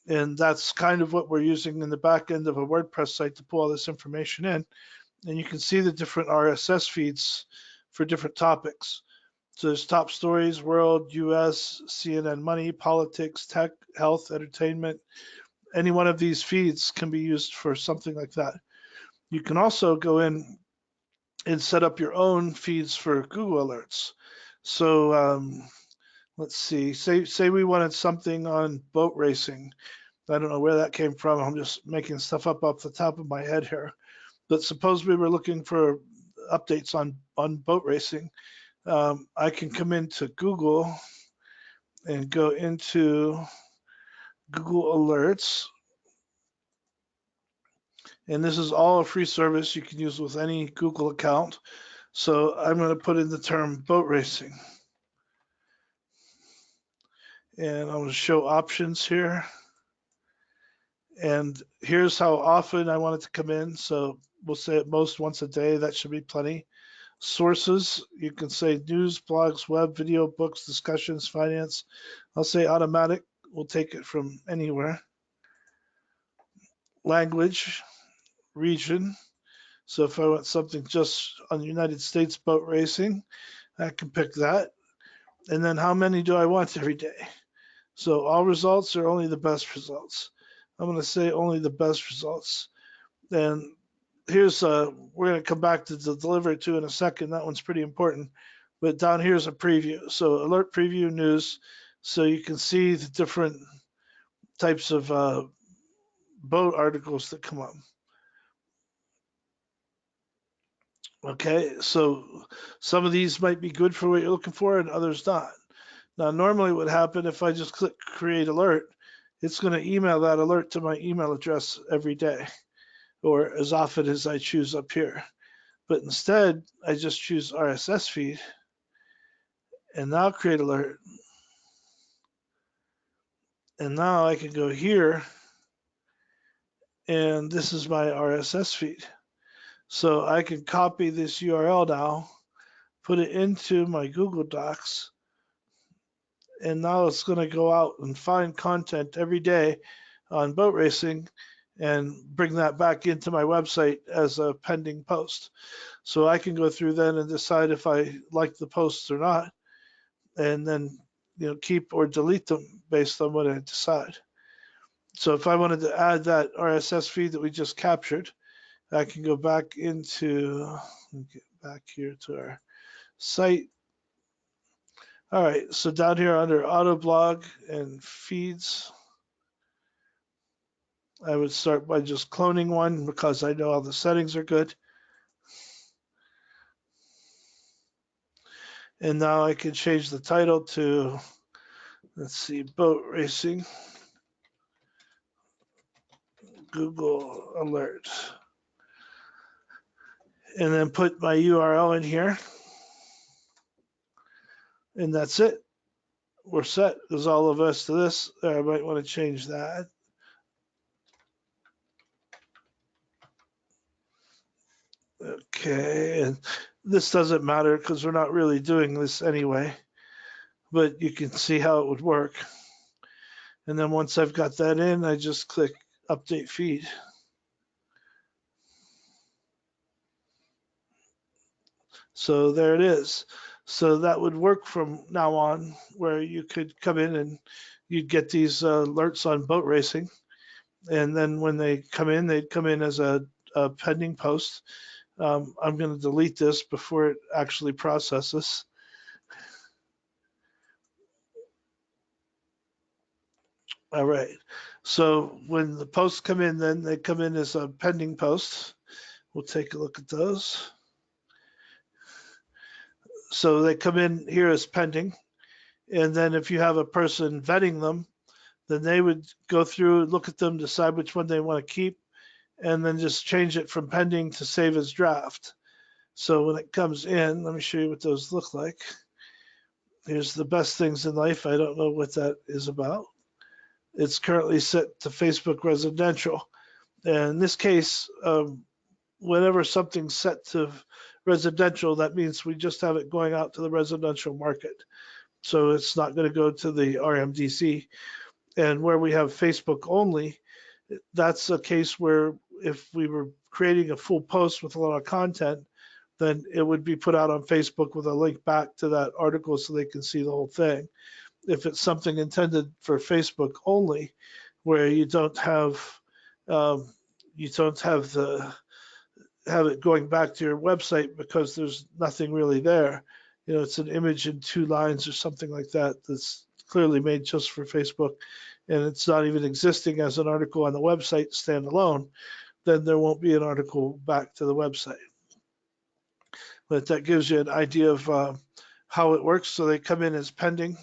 and that's kind of what we're using in the back end of a WordPress site to pull all this information in. And you can see the different RSS feeds for different topics. So there's top stories, world, US, CNN money, politics, tech, health, entertainment. Any one of these feeds can be used for something like that. You can also go in and set up your own feeds for Google Alerts. So let's see, say we wanted something on boat racing. I don't know where that came from. I'm just making stuff up off the top of my head here. But suppose we were looking for updates on boat racing. I can come into Google and go into Google Alerts. And this is all a free service you can use with any Google account. So I'm going to put in the term boat racing. And I'm going to show options here. And here's how often I want it to come in. So we'll say at most once a day. That should be plenty. Sources, you can say news, blogs, web, video, books, discussions, finance. I'll say automatic. We'll take it from anywhere. Language, region. So if I want something just on the United States boat racing, I can pick that. And then how many do I want every day? So all results are only the best results. I'm going to say only the best results. And here's we're going to come back to the deliver to in a second. That one's pretty important. But down here's a preview. So alert, preview, news. So you can see the different types of boat articles that come up. Okay, so some of these might be good for what you're looking for and others not. Now, normally what would happen if I just click create alert, it's going to email that alert to my email address every day or as often as I choose up here. But instead, I just choose RSS feed and now create alert. And now I can go here and this is my RSS feed. So I can copy this URL now, put it into my Google Docs, and now it's going to go out and find content every day on boat racing and bring that back into my website as a pending post. So I can go through then and decide if I like the posts or not, and then keep or delete them based on what I decide. So if I wanted to add that RSS feed that we just captured, I can go back into, get back here to our site. All right, so down here under auto blog and feeds, I would start by just cloning one because I know all the settings are good. And now I can change the title to, let's see, boat racing, Google alert. And then put my URL in here. And that's it. We're set. There's all of us to this. I might want to change that. Okay, and this doesn't matter because we're not really doing this anyway, but you can see how it would work. And then once I've got that in, I just click update feed. So there it is. So that would work from now on, where you could come in and you'd get these alerts on boat racing. And then when they come in, they'd come in as a pending post. I'm going to delete this before it actually processes. All right. So when the posts come in, then they come in as a pending post. We'll take a look at those. So they come in here as pending. And then if you have a person vetting them, then they would go through, look at them, decide which one they want to keep, and then just change it from pending to save as draft. So when it comes in, let me show you what those look like. Here's the best things in life. I don't know what that is about. It's currently set to Facebook residential. And in this case, whenever something's set to residential, that means we just have it going out to the residential market. So it's not going to go to the RMDC. And where we have Facebook only, that's a case where if we were creating a full post with a lot of content, then it would be put out on Facebook with a link back to that article so they can see the whole thing. If it's something intended for Facebook only, where you don't have have it going back to your website because there's nothing really there. It's an image in 2 lines or something like that that's clearly made just for Facebook, and it's not even existing as an article on the website standalone, then there won't be an article back to the website. But that gives you an idea of how it works. So they come in as pending.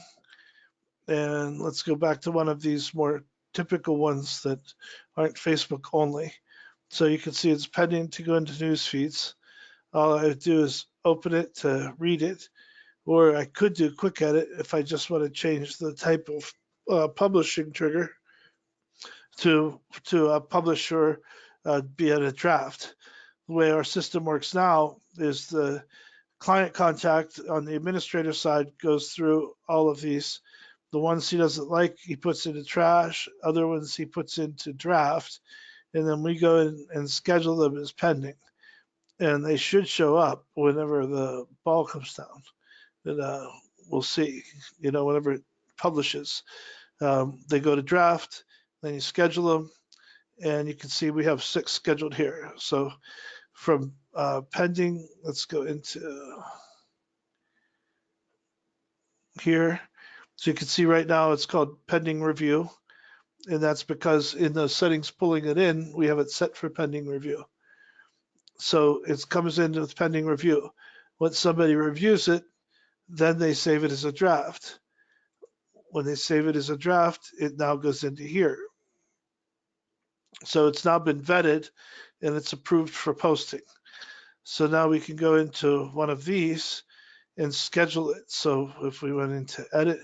And let's go back to one of these more typical ones that aren't Facebook only. So you can see it's pending to go into news feeds. All I do is open it to read it, or I could do quick edit if I just want to change the type of publishing trigger to publish or be at a draft. The way our system works now is the client contact on the administrator side goes through all of these. The ones he doesn't like, he puts into trash. Other ones he puts into draft. And then we go in and schedule them as pending. And they should show up whenever the ball comes down. And we'll see, whenever it publishes. They go to draft, then you schedule them. And you can see we have 6 scheduled here. So from pending, let's go into here. So you can see right now it's called pending review. And that's because in the settings pulling it in, we have it set for pending review. So it comes in with pending review. Once somebody reviews it, then they save it as a draft. When they save it as a draft, it now goes into here. So it's now been vetted and it's approved for posting. So now we can go into one of these and schedule it. So if we went into edit,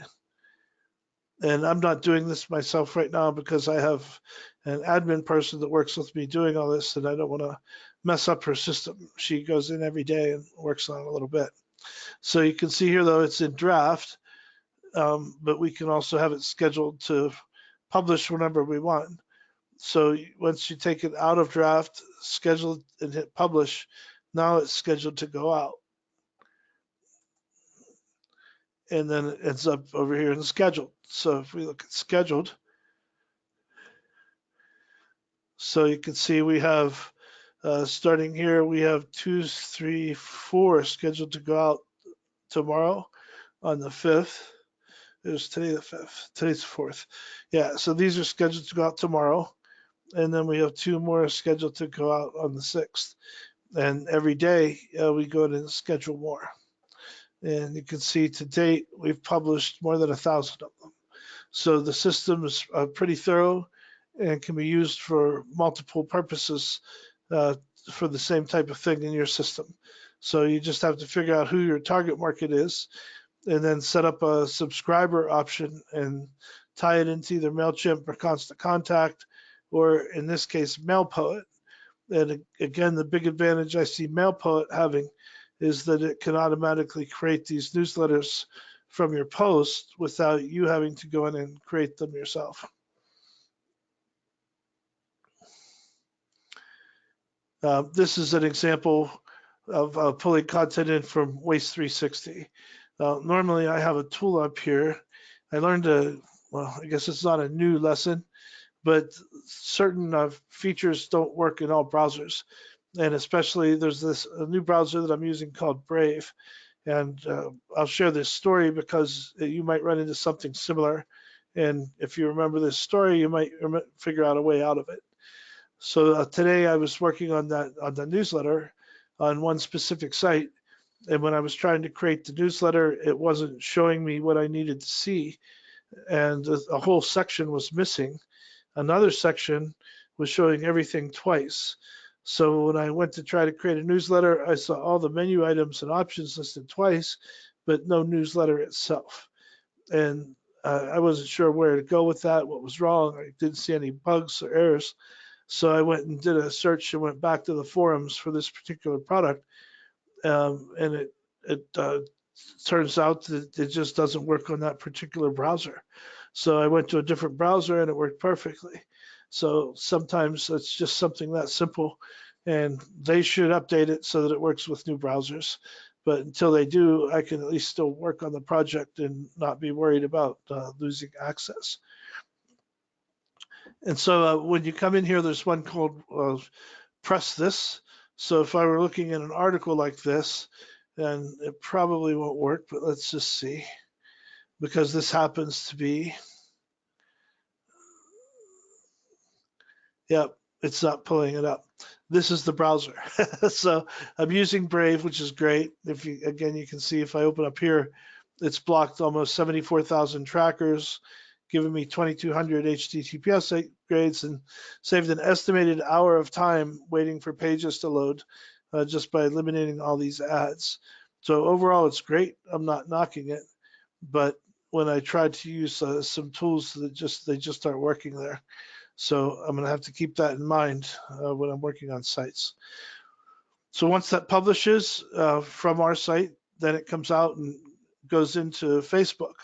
and I'm not doing this myself right now because I have an admin person that works with me doing all this, and I don't want to mess up her system. She goes in every day and works on it a little bit. So you can see here, though, it's in draft, but we can also have it scheduled to publish whenever we want. So once you take it out of draft, schedule it, and hit publish, now it's scheduled to go out. And then it ends up over here in scheduled. So if we look at scheduled, so you can see we have, starting here, we have 2, 3, 4 scheduled to go out tomorrow on the 5th. It was today the 5th. Today's the 4th. Yeah, so these are scheduled to go out tomorrow. And then we have 2 more scheduled to go out on the 6th. And every day we go in and schedule more. And you can see to date, we've published more than 1,000 of them. So the system is pretty thorough and can be used for multiple purposes for the same type of thing in your system. So you just have to figure out who your target market is and then set up a subscriber option and tie it into either Mailchimp or Constant Contact, or in this case, MailPoet. And again, the big advantage I see MailPoet having is that it can automatically create these newsletters from your post without you having to go in and create them yourself. This is an example of pulling content in from Waste 360. Normally I have a tool up here. I learned I guess it's not a new lesson, but certain features don't work in all browsers. And especially there's a new browser that I'm using called Brave. And I'll share this story because you might run into something similar. And if you remember this story, you might figure out a way out of it. So today I was working on the newsletter on one specific site. And when I was trying to create the newsletter, it wasn't showing me what I needed to see. And a whole section was missing. Another section was showing everything twice. So when I went to try to create a newsletter, I saw all the menu items and options listed twice, but no newsletter itself. And I wasn't sure where to go with that, what was wrong. I didn't see any bugs or errors. So I went and did a search and went back to the forums for this particular product. And it turns out that it just doesn't work on that particular browser. So I went to a different browser and it worked perfectly. So sometimes it's just something that simple, and they should update it so that it works with new browsers. But until they do, I can at least still work on the project and not be worried about losing access. And so when you come in here, there's one called Press This. So if I were looking at an article like this, and it probably won't work, but let's just see, because this happens to be, yep, it's not pulling it up. This is the browser. So I'm using Brave, which is great. If you, again, you can see if I open up here, it's blocked almost 74,000 trackers, giving me 2,200 HTTPS grades and saved an estimated hour of time waiting for pages to load just by eliminating all these ads. So overall, it's great. I'm not knocking it, but when I tried to use some tools that they just aren't working there. So I'm going to have to keep that in mind when I'm working on sites. So once that publishes from our site, then it comes out and goes into Facebook.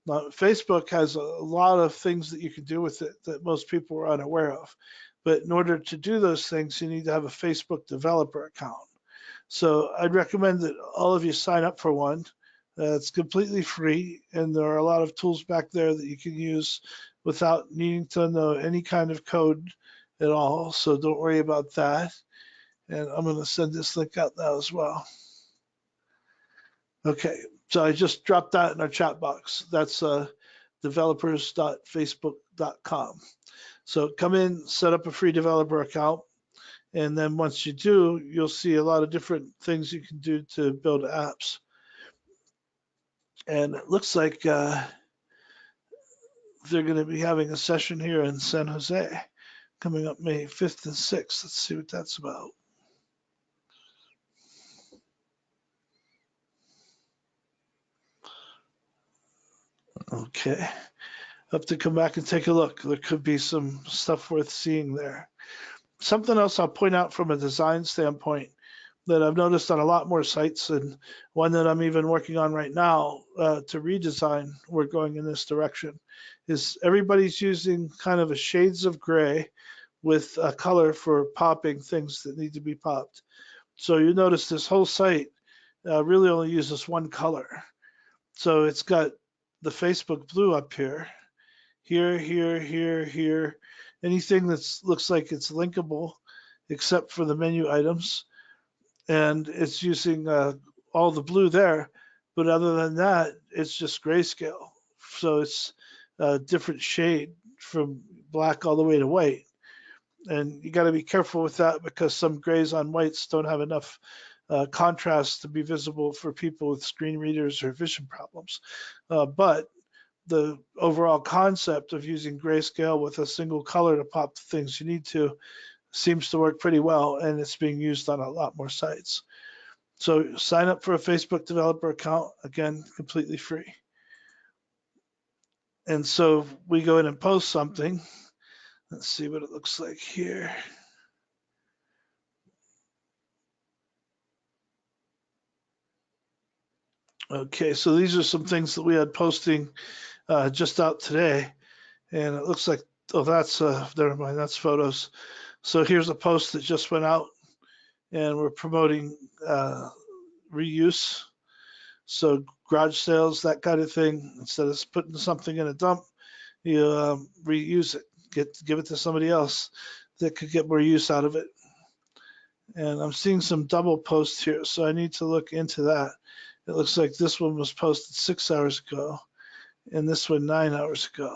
Now, Facebook has a lot of things that you can do with it that most people are unaware of. But in order to do those things, you need to have a Facebook developer account. So I'd recommend that all of you sign up for one. It's completely free, and there are a lot of tools back there that you can use without needing to know any kind of code at all. So don't worry about that. And I'm going to send this link out now as well. Okay, so I just dropped that in our chat box. That's developers.facebook.com. So come in, set up a free developer account, and then once you do, you'll see a lot of different things you can do to build apps. And it looks like they're going to be having a session here in San Jose coming up May 5th and 6th. Let's see what that's about. Okay, have to come back and take a look. There could be some stuff worth seeing there. Something else I'll point out from a design standpoint that I've noticed on a lot more sites, and one that I'm even working on right now to redesign, we're going in this direction, is everybody's using kind of a shades of gray with a color for popping things that need to be popped. So you notice this whole site really only uses one color. So it's got the Facebook blue up here, here. Anything that looks like it's linkable except for the menu items. And it's using all the blue there. But other than that, it's just grayscale. So it's a different shade from black all the way to white. And you got to be careful with that because some grays on whites don't have enough contrast to be visible for people with screen readers or vision problems. But the overall concept of using grayscale with a single color to pop the things you need to seems to work pretty well, and it's being used on a lot more sites. So sign up for a Facebook developer account, again, completely free. And so we go in and post something. Let's see what it looks like here. Okay, so these are some things that we had posting just out today. And it looks like, oh, that's, never mind, that's photos. So here's a post that just went out, and we're promoting reuse. So garage sales, that kind of thing. Instead of putting something in a dump, you reuse it, give it to somebody else that could get more use out of it. And I'm seeing some double posts here, so I need to look into that. It looks like this one was posted 6 hours ago, and this one 9 hours ago.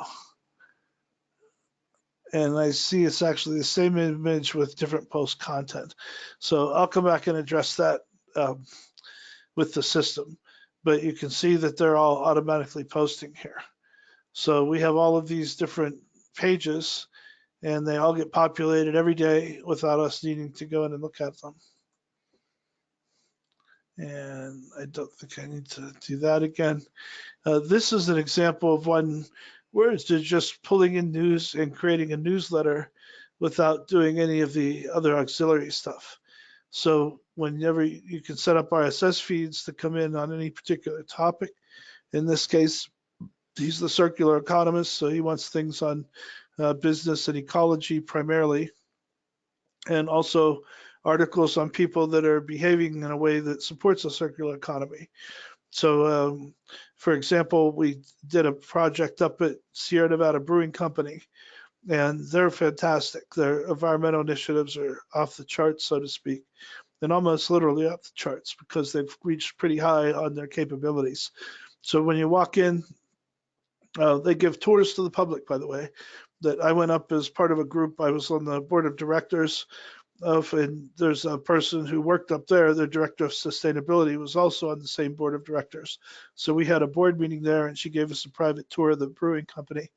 And I see it's actually the same image with different post content. So I'll come back and address that with the system. But you can see that they're all automatically posting here. So we have all of these different pages, and they all get populated every day without us needing to go in and look at them. And I don't think I need to do that again. This is an example of one where it's just pulling in news and creating a newsletter without doing any of the other auxiliary stuff. So whenever you can set up RSS feeds to come in on any particular topic. In this case, he's the circular economist, so he wants things on business and ecology primarily, and also articles on people that are behaving in a way that supports a circular economy. So, for example, we did a project up at Sierra Nevada Brewing Company, and they're fantastic. Their environmental initiatives are off the charts, so to speak, and almost literally off the charts because they've reached pretty high on their capabilities. So when you walk in, they give tours to the public, by the way, that I went up as part of a group. I was on the board of directors. and there's a person who worked up there, their director of sustainability was also on the same board of directors. So we had a board meeting there, and she gave us a private tour of the brewing company.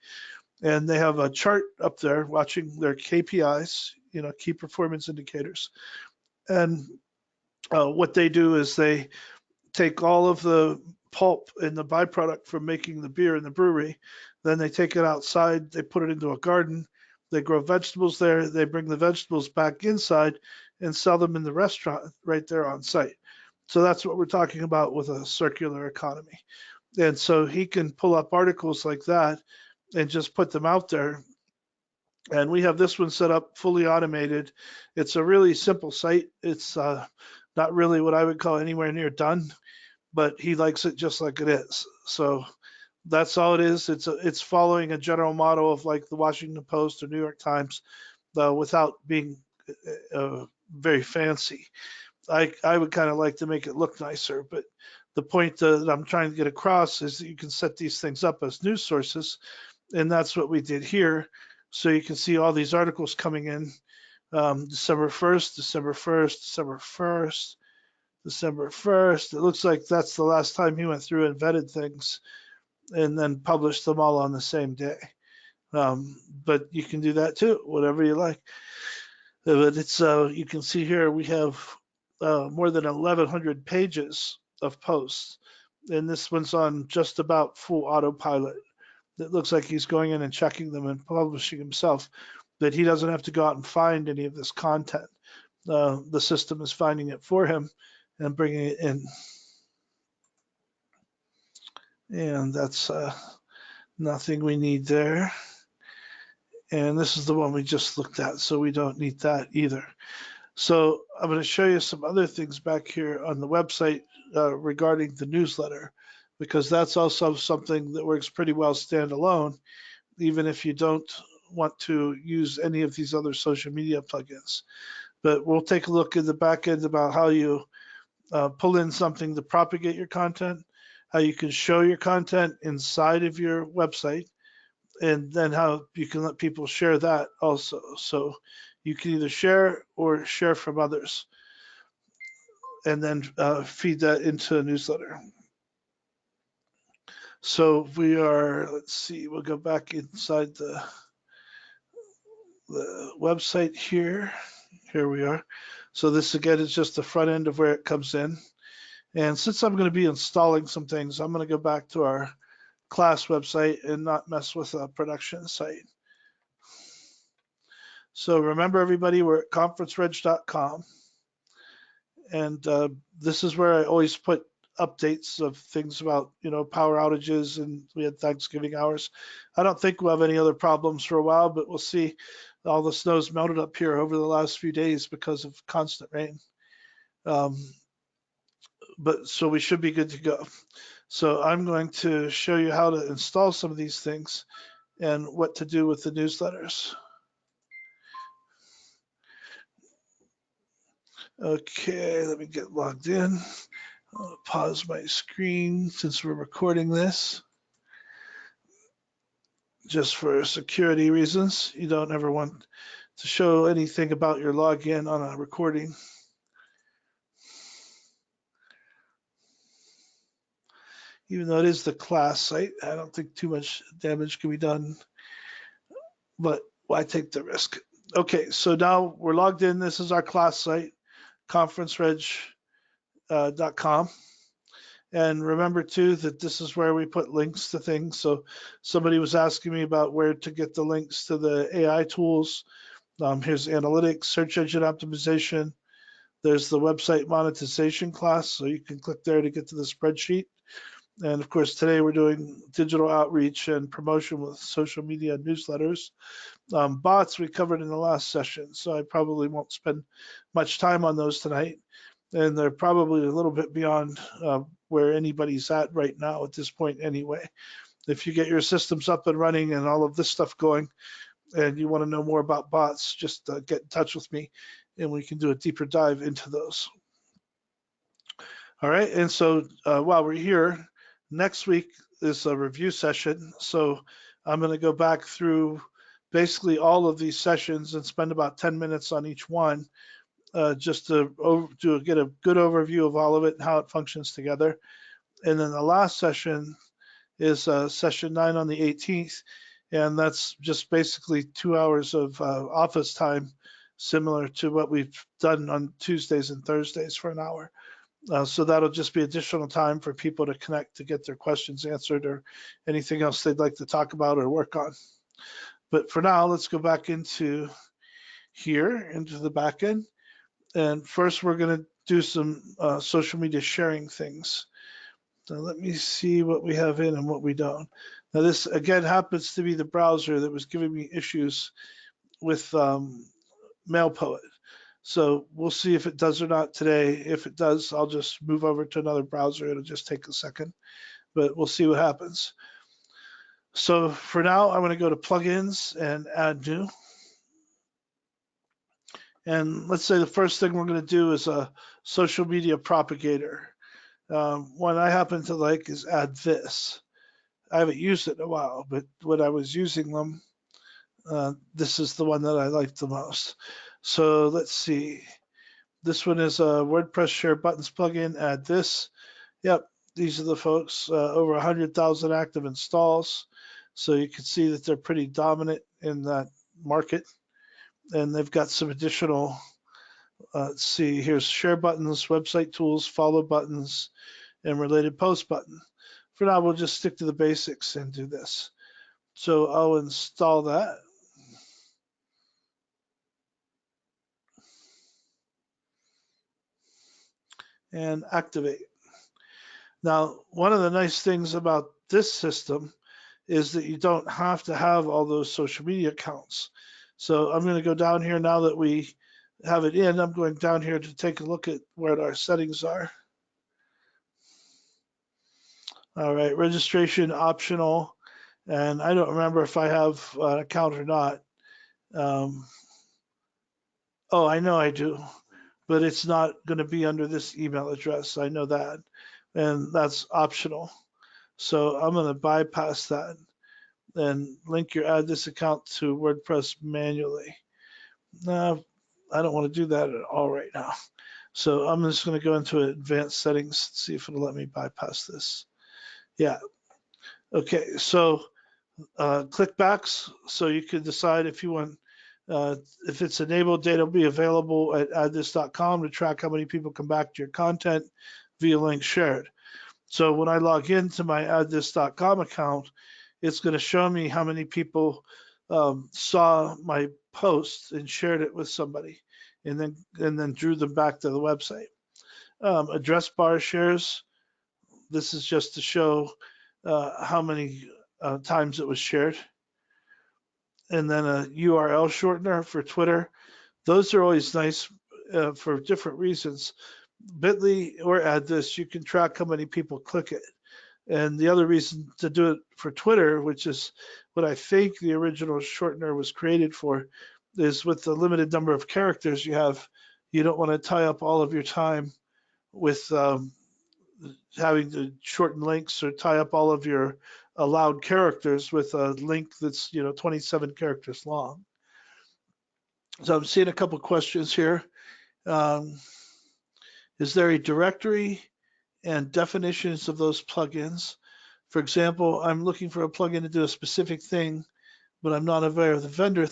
And they have a chart up there watching their KPIs, key performance indicators. And what they do is they take all of the pulp and the byproduct from making the beer in the brewery, then they take it outside, they put it into a garden, they grow vegetables there, they bring the vegetables back inside and sell them in the restaurant right there on site. So that's what we're talking about with a circular economy. And so he can pull up articles like that and just put them out there. And we have this one set up fully automated. It's a really simple site. It's not really what I would call anywhere near done, but he likes it just like it is. So that's all it is. It's following a general model of like the Washington Post or New York Times, without being very fancy. I would kind of like to make it look nicer, but the point that I'm trying to get across is that you can set these things up as news sources, and that's what we did here. So you can see all these articles coming in, December 1st, December 1st, December 1st, December 1st. It looks like that's the last time he went through and vetted things and then published them all on the same day. But you can do that too, whatever you like. But it's you can see here we have more than 1,100 pages of posts, and this one's on just about full autopilot. It looks like he's going in and checking them and publishing himself, but he doesn't have to go out and find any of this content. The system is finding it for him and bringing it in. And that's nothing we need there. And this is the one we just looked at, so we don't need that either. So I'm going to show you some other things back here on the website regarding the newsletter, because that's also something that works pretty well standalone, even if you don't want to use any of these other social media plugins. But we'll take a look in the back end about how you pull in something to propagate your content, how you can show your content inside of your website, and then how you can let people share that also. So you can either share or share from others, and then feed that into a newsletter. So we are, let's see, we'll go back inside the website here. Here we are. So this again is just the front end of where it comes in. And since I'm going to be installing some things, I'm going to go back to our class website and not mess with a production site. So remember, everybody, we're at conferencereg.com. And this is where I always put updates of things about, power outages, and we had Thanksgiving hours. I don't think we'll have any other problems for a while, but we'll see. All the snow's melted up here over the last few days because of constant rain. But so we should be good to go. So I'm going to show you how to install some of these things and what to do with the newsletters. Okay, let me get logged in. I'll pause my screen since we're recording this. Just for security reasons, you don't ever want to show anything about your login on a recording. Even though it is the class site, I don't think too much damage can be done, but why take the risk? Okay, so now we're logged in. This is our class site, conferencereg.com. And remember too that this is where we put links to things. So somebody was asking me about where to get the links to the AI tools. Here's analytics, search engine optimization. There's the website monetization class. So you can click there to get to the spreadsheet. And of course, today we're doing digital outreach and promotion with social media newsletters. Bots we covered in the last session, so I probably won't spend much time on those tonight. And they're probably a little bit beyond where anybody's at right now at this point anyway. If you get your systems up and running and all of this stuff going, and you want to know more about bots, just get in touch with me and we can do a deeper dive into those. All right, and so while we're here, next week is a review session. So I'm going to go back through basically all of these sessions and spend about 10 minutes on each one just to get a good overview of all of it and how it functions together. And then the last session is session 9 on the 18th, and that's just basically 2 hours of office time, similar to what we've done on Tuesdays and Thursdays for an hour. So that'll just be additional time for people to connect to get their questions answered or anything else they'd like to talk about or work on. But for now, let's go back into here, into the back end. And first, we're going to do some social media sharing things. So let me see what we have in and what we don't. Now, this, again, happens to be the browser that was giving me issues with MailPoet. So we'll see if it does or not today. If it does, I'll just move over to another browser. It'll just take a second, but we'll see what happens. So for now, I'm going to go to plugins and add new. And let's say the first thing we're going to do is a social media propagator. One I happen to like is add this. I haven't used it in a while, but when I was using them, this is the one that I like the most. So let's see. This one is a WordPress Share Buttons plugin. Add this. Yep, these are the folks. Over 100,000 active installs. So you can see that they're pretty dominant in that market. And they've got some additional, let's see, here's share buttons, website tools, follow buttons, and related post button. For now, we'll just stick to the basics and do this. So I'll install that. And activate. Now, one of the nice things about this system is that you don't have to have all those social media accounts. So I'm going to go down here now that we have it in. I'm going down here to take a look at where our settings are. All right, registration optional. And I don't remember if I have an account or not. Oh, I know I do, but it's not going to be under this email address. I know that. And that's optional. So I'm going to bypass that and link your add this account to WordPress manually. No, I don't want to do that at all right now. So I'm just going to go into advanced settings, see if it'll let me bypass this. Yeah. Okay, so clickbacks. So you can decide if you want, if it's enabled, data will be available at addthis.com to track how many people come back to your content via link shared. So when I log into my addthis.com account, it's going to show me how many people saw my post and shared it with somebody, and then drew them back to the website. Address bar shares. This is just to show how many times it was shared. And then a URL shortener for Twitter. Those are always nice for different reasons. Bitly or add this, you can track how many people click it. And the other reason to do it for Twitter, which is what I think the original shortener was created for, is with the limited number of characters you have, you don't want to tie up all of your time with having to shorten links or tie up all of your allowed characters with a link that's 27 characters long. So I'm seeing a couple questions here. Is there a directory and definitions of those plugins? For example, I'm looking for a plugin to do a specific thing, but I'm not aware of the vendor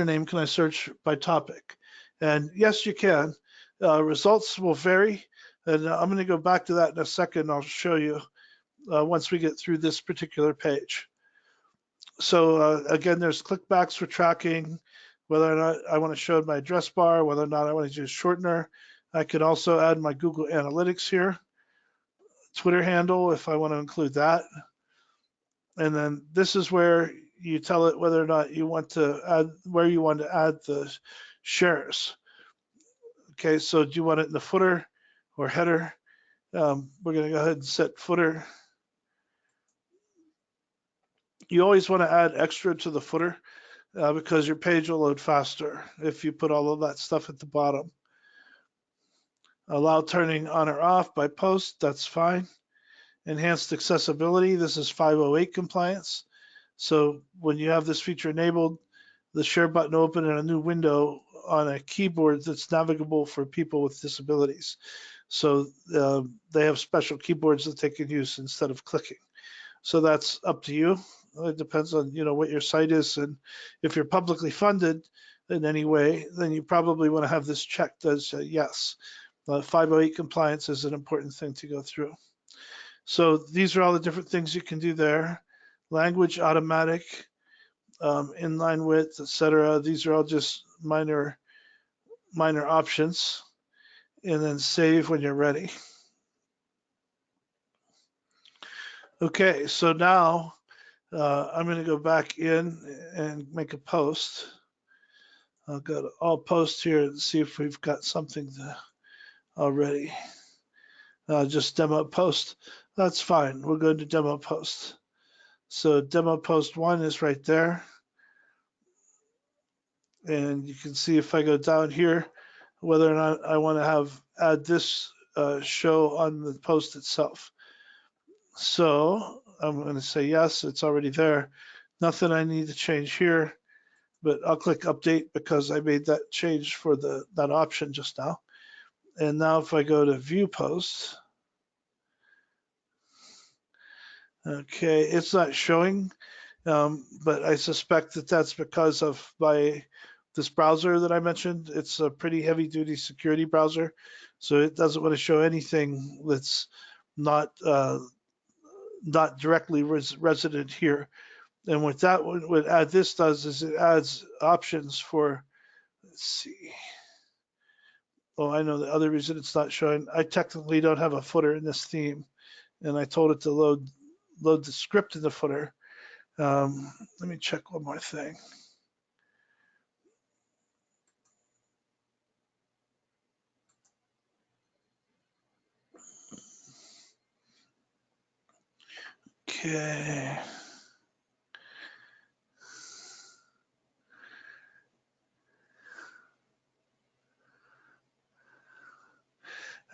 name. Can I search by topic? And yes, you can. Results will vary. And I'm going to go back to that in a second. I'll show you once we get through this particular page. So again, there's clickbacks for tracking, whether or not I want to show my address bar, whether or not I want to use shortener. I could also add my Google Analytics here, Twitter handle if I want to include that. And then this is where you tell it whether or not you want to add, where you want to add the shares. Okay, so do you want it in the footer or header? We're going to go ahead and set footer. You always want to add extra to the footer because your page will load faster if you put all of that stuff at the bottom. Allow turning on or off by post, that's fine. Enhanced accessibility, this is 508 compliance. So when you have this feature enabled, the share button will open in a new window on a keyboard that's navigable for people with disabilities. So they have special keyboards that they can use instead of clicking. So that's up to you. It depends on what your site is, and if you're publicly funded in any way, then you probably want to have this checked as yes. 508 compliance is an important thing to go through. So these are all the different things you can do there. Language automatic, inline width, etc. These are all just minor options. And then save when you're ready. Okay, so now I'm going to go back in and make a post. I'll go to all posts here and see if we've got something already. Just demo post. That's fine. We'll go to demo post. So demo post 1 is right there. And you can see if I go down here, whether or not I want to add this show on the post itself. So I'm going to say yes, it's already there. Nothing I need to change here, but I'll click update because I made that change for that option just now. And now if I go to view post, okay, it's not showing, but I suspect that that's because of this browser that I mentioned. It's a pretty heavy duty security browser, so it doesn't want to show anything that's not directly resident here. And what this does is it adds options for, let's see. Oh, I know the other reason it's not showing. I technically don't have a footer in this theme, and I told it to load the script in the footer. Let me check one more thing. Okay.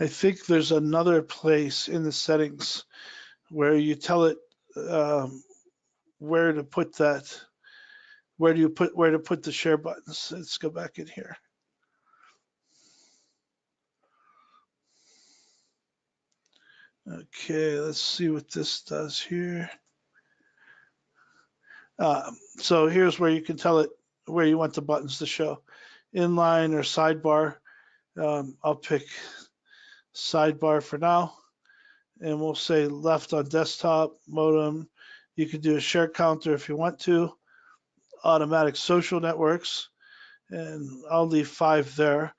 I think there's another place in the settings where you tell it where to put that. Where to put the share buttons? Let's go back in here. Okay, let's see what this does here. So here's where you can tell it where you want the buttons to show. Inline or sidebar. I'll pick sidebar for now. And we'll say left on desktop, modem. You can do a share counter if you want to. Automatic social networks. And I'll leave 5 there.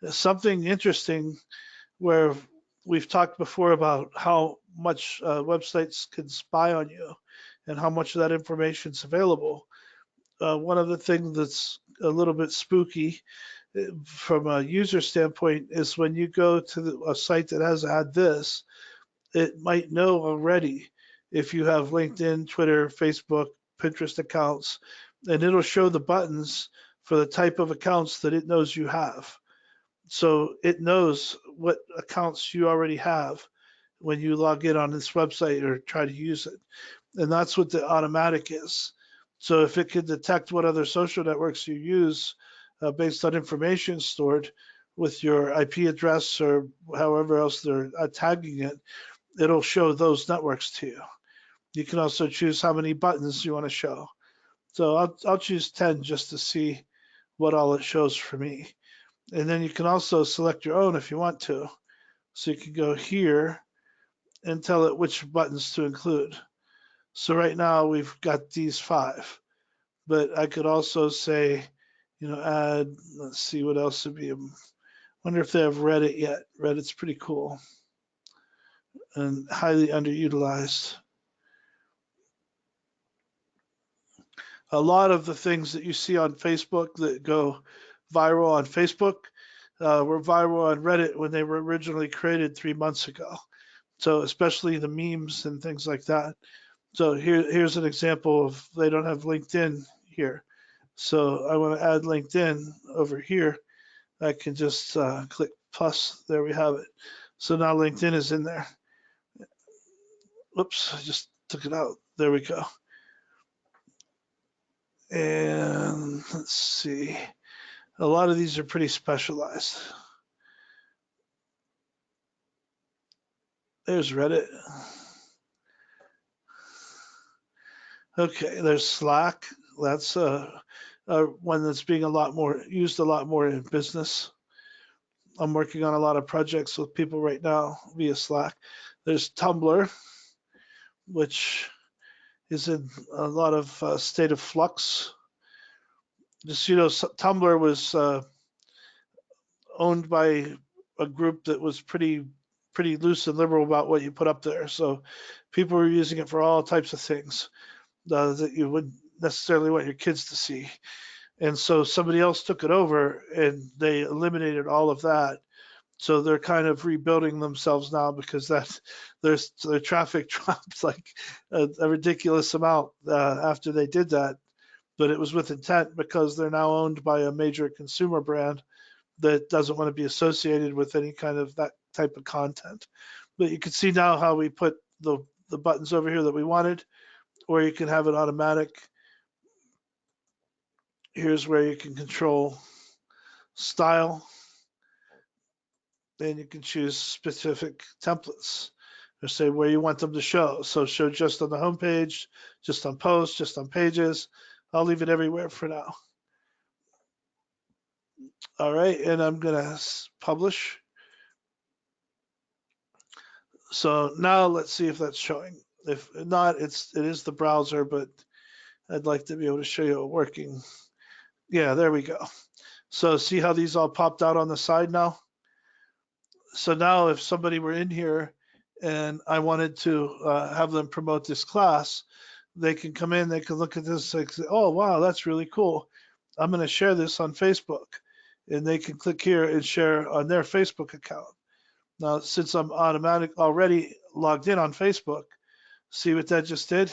Something interesting where we've talked before about how much websites can spy on you and how much of that information is available. One of the things that's a little bit spooky from a user standpoint is when you go to a site that has had this, it might know already if you have LinkedIn, Twitter, Facebook, Pinterest accounts, and it'll show the buttons for the type of accounts that it knows you have. So it knows what accounts you already have when you log in on this website or try to use it. And that's what the automatic is. So if it can detect what other social networks you use based on information stored with your IP address or however else they're tagging it, it'll show those networks to you. You can also choose how many buttons you want to show. So I'll choose 10 just to see what all it shows for me. And then you can also select your own if you want to. So you can go here and tell it which buttons to include. So right now we've got these 5, but I could also say, add, let's see what else would be. Wonder if they have Reddit yet. Reddit's pretty cool and highly underutilized. A lot of the things that you see on Facebook that go viral on Facebook were viral on Reddit when they were originally created 3 months ago. So especially the memes and things like that. So here's an example of they don't have LinkedIn here. So I want to add LinkedIn over here. I can just click plus. There we have it. So now LinkedIn is in there. Whoops, I just took it out. There we go. And let's see. A lot of these are pretty specialized. There's Reddit. Okay, there's Slack. That's one that's being used a lot more in business. I'm working on a lot of projects with people right now via Slack. There's Tumblr, which is in a lot of state of flux. Just, Tumblr was owned by a group that was pretty loose and liberal about what you put up there. So people were using it for all types of things that you wouldn't necessarily want your kids to see. And so somebody else took it over and they eliminated all of that. So they're kind of rebuilding themselves now because their traffic dropped like a ridiculous amount after they did that. But it was with intent because they're now owned by a major consumer brand that doesn't want to be associated with any kind of that type of content. But you can see now how we put the buttons over here that we wanted, or you can have it automatic. Here's where you can control style, and you can choose specific templates or say where you want them to show. So show just on the home page, just on posts, just on pages. I'll leave it everywhere for now. All right, and I'm gonna publish. So now let's see if that's showing. If not, it is the browser, but I'd like to be able to show you it working. Yeah, there we go. So see how these all popped out on the side now? So now if somebody were in here and I wanted to have them promote this class, they can come in, they can look at this and say, oh, wow, that's really cool. I'm going to share this on Facebook. And they can click here and share on their Facebook account. Now, since I'm already logged in on Facebook, see what that just did?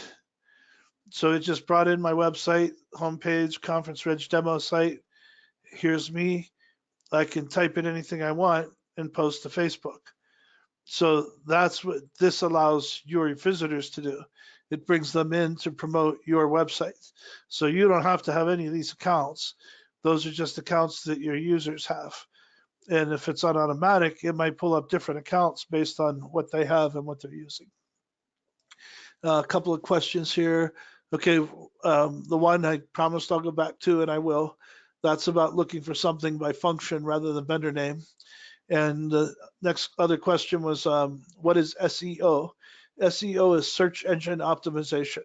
So it just brought in my website, homepage, conference reg demo site. Here's me. I can type in anything I want and post to Facebook. So that's what this allows your visitors to do. It brings them in to promote your website. So you don't have to have any of these accounts. Those are just accounts that your users have. And if it's on automatic, it might pull up different accounts based on what they have and what they're using. A couple of questions here. Okay, the one I promised I'll go back to, and I will. That's about looking for something by function rather than vendor name. And the next other question was, what is SEO? SEO is search engine optimization.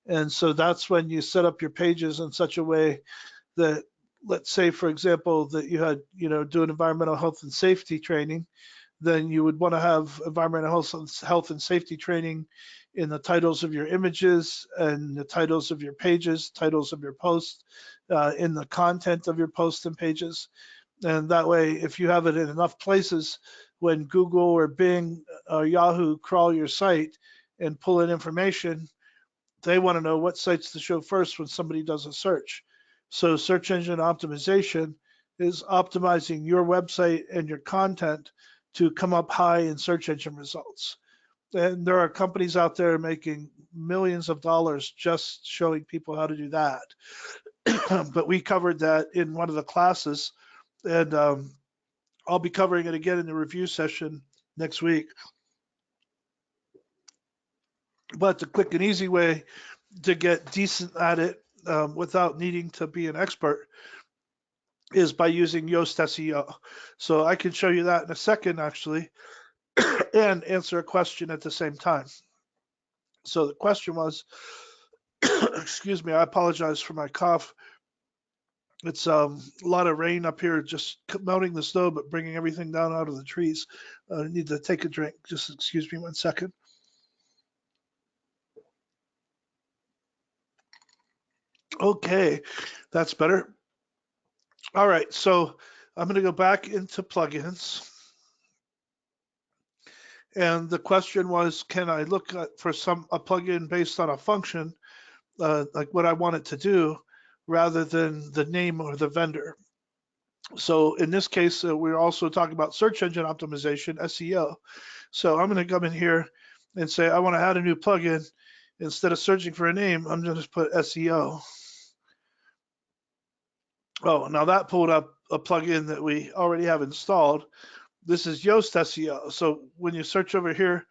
And so that's when you set up your pages in such a way that, let's say, for example, that you had, doing environmental health and safety training, then you would want to have environmental health and safety training in the titles of your images and the titles of your pages, titles of your posts, in the content of your posts and pages. And that way, if you have it in enough places, when Google or Bing or Yahoo crawl your site and pull in information, they want to know what sites to show first when somebody does a search. So search engine optimization is optimizing your website and your content to come up high in search engine results. And there are companies out there making millions of dollars just showing people how to do that. But we covered that in one of the classes, and I'll be covering it again in the review session next week. But the quick and easy way to get decent at it without needing to be an expert is by using Yoast Seo. So I can show you that in a second, actually, and answer a question at the same time. So the question was, excuse me, I apologize for my cough. It's a lot of rain up here, just melting the snow, but bringing everything down out of the trees. I need to take a drink. Just excuse me 1 second. Okay, that's better. All right, so I'm going to go back into plugins. And the question was, can I look for a plugin based on a function, like what I want it to do, rather than the name or the vendor? So in this case, we're also talking about search engine optimization, SEO. So I'm going to come in here and say, I want to add a new plugin. Instead of searching for a name, I'm going to just put SEO. Oh, now that pulled up a plugin that we already have installed. This is Yoast Seo. So when you search over here,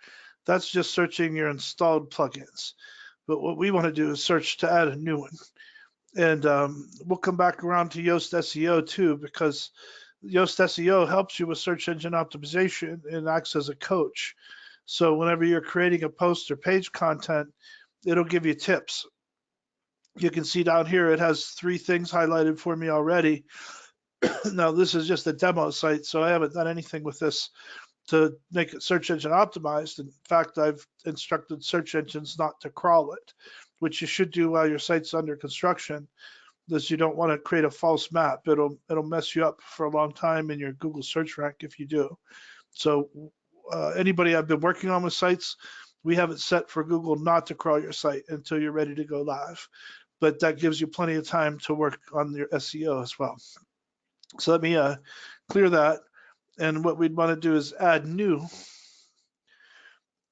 that's just searching your installed plugins. But what we want to do is search to add a new one. And we'll come back around to Yoast Seo too, because Yoast Seo helps you with search engine optimization and acts as a coach. So whenever you're creating a post or page content, it'll give you tips. You can see down here, it has 3 things highlighted for me already. Now, this is just a demo site, so I haven't done anything with this to make it search engine optimized. In fact, I've instructed search engines not to crawl it, which you should do while your site's under construction, because you don't want to create a false map. It'll mess you up for a long time in your Google search rank if you do. So anybody I've been working on with sites, we have it set for Google not to crawl your site until you're ready to go live. But that gives you plenty of time to work on your SEO as well. So let me clear that. And what we'd want to do is add new.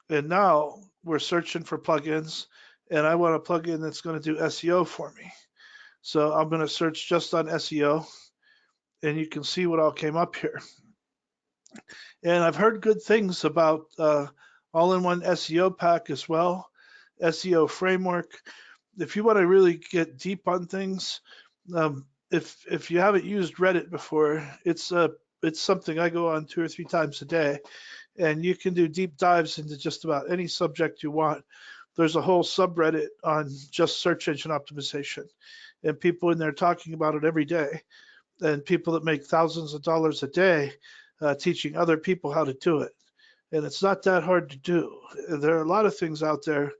And now we're searching for plugins, and I want a plugin that's going to do SEO for me. So I'm going to search just on SEO, and you can see what all came up here. And I've heard good things about all-in-one SEO pack as well, SEO framework. If you want to really get deep on things, if you haven't used Reddit before, it's something I go on 2 or 3 times a day, and you can do deep dives into just about any subject you want. There's a whole subreddit on just search engine optimization, and people in there talking about it every day, and people that make thousands of dollars a day teaching other people how to do it. And it's not that hard to do. There are a lot of things out there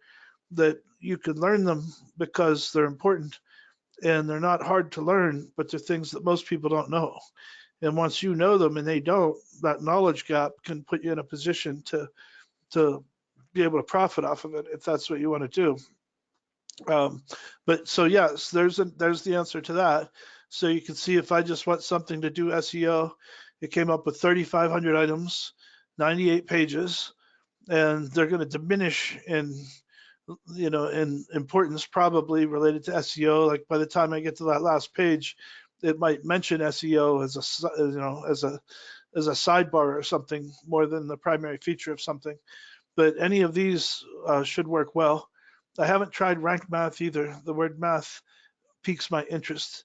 that you can learn them because they're important, and they're not hard to learn, but they're things that most people don't know. And once you know them and they don't, that knowledge gap can put you in a position to be able to profit off of it if that's what you want to do. But so yes, there's the answer to that. So you can see if I just want something to do SEO, it came up with 3,500 items, 98 pages, and they're going to diminish in importance probably related to SEO. Like by the time I get to that last page, it might mention SEO as a sidebar or something more than the primary feature of something. But any of these should work well. I haven't tried rank math either. The word math piques my interest.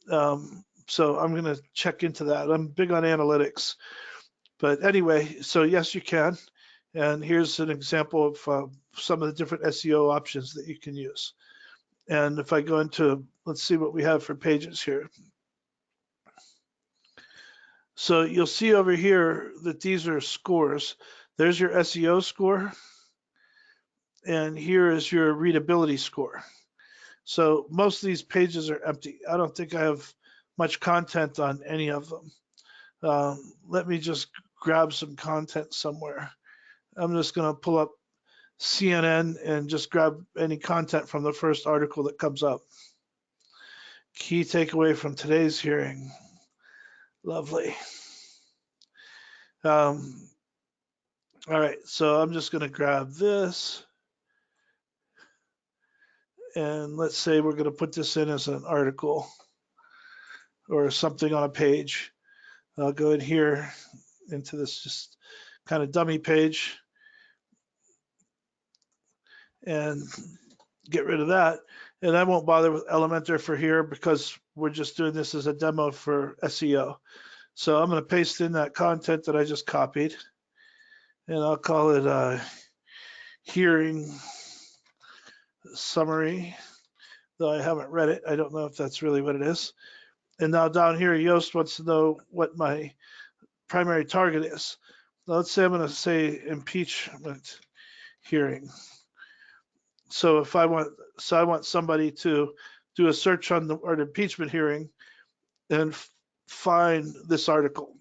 So I'm going to check into that. I'm big on analytics. But anyway, so yes, you can. And here's an example of some of the different SEO options that you can use. And if I go into, let's see what we have for pages here. So you'll see over here that these are scores. There's your SEO score, and here is your readability score. So most of these pages are empty. I don't think I have much content on any of them. Let me just grab some content somewhere. I'm just going to pull up CNN and just grab any content from the first article that comes up. Key takeaway from today's hearing. Lovely. All right, so I'm just going to grab this. And let's say we're going to put this in as an article or something on a page. I'll go in here into this just kind of dummy page and get rid of that. And I won't bother with Elementor for here because we're just doing this as a demo for SEO. So I'm going to paste in that content that I just copied, and I'll call it hearing summary, though I haven't read it. I don't know if that's really what it is. And now down here, Yoast wants to know what my primary target is. Now let's say I'm going to say impeachment hearing. So if I want somebody to do a search on the or impeachment hearing and find this article.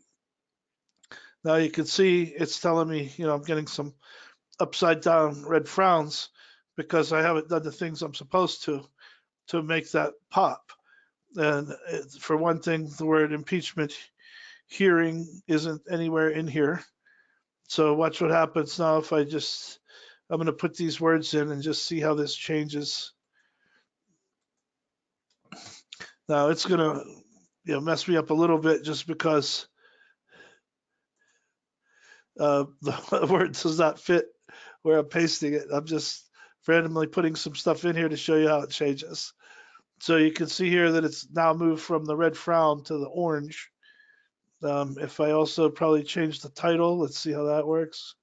Now you can see it's telling me, I'm getting some upside down red frowns because I haven't done the things I'm supposed to make that pop. And for one thing, the word impeachment hearing isn't anywhere in here. So watch what happens now if I'm going to put these words in and just see how this changes. Now it's going to mess me up a little bit just because the word does not fit where I'm pasting it. I'm just randomly putting some stuff in here to show you how it changes. So you can see here that it's now moved from the red frown to the orange. If I also probably change the title, let's see how that works.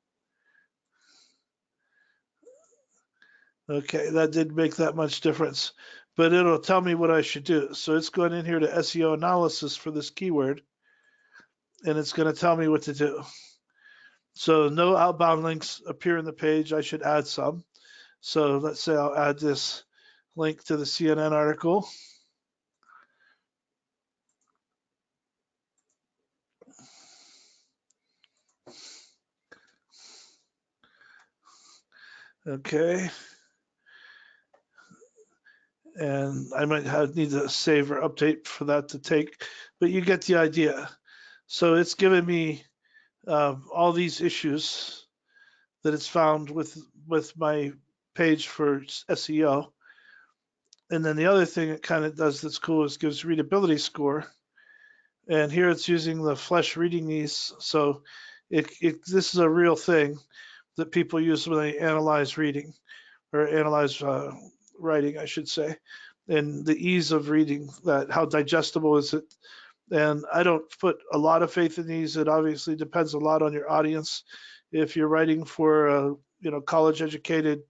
Okay, that didn't make that much difference, but it'll tell me what I should do. So it's going in here to SEO analysis for this keyword, and it's going to tell me what to do. So no outbound links appear in the page. I should add some. So let's say I'll add this link to the CNN article. Okay. And I might need to save or update for that to take, but you get the idea. So it's given me all these issues that it's found with my page for SEO. And then the other thing it kind of does that's cool is gives readability score. And here it's using the Flesch reading these. So this is a real thing that people use when they analyze reading or analyze writing, I should say, and the ease of reading that, how digestible is it? And I don't put a lot of faith in these. It obviously depends a lot on your audience. If you're writing for a college educated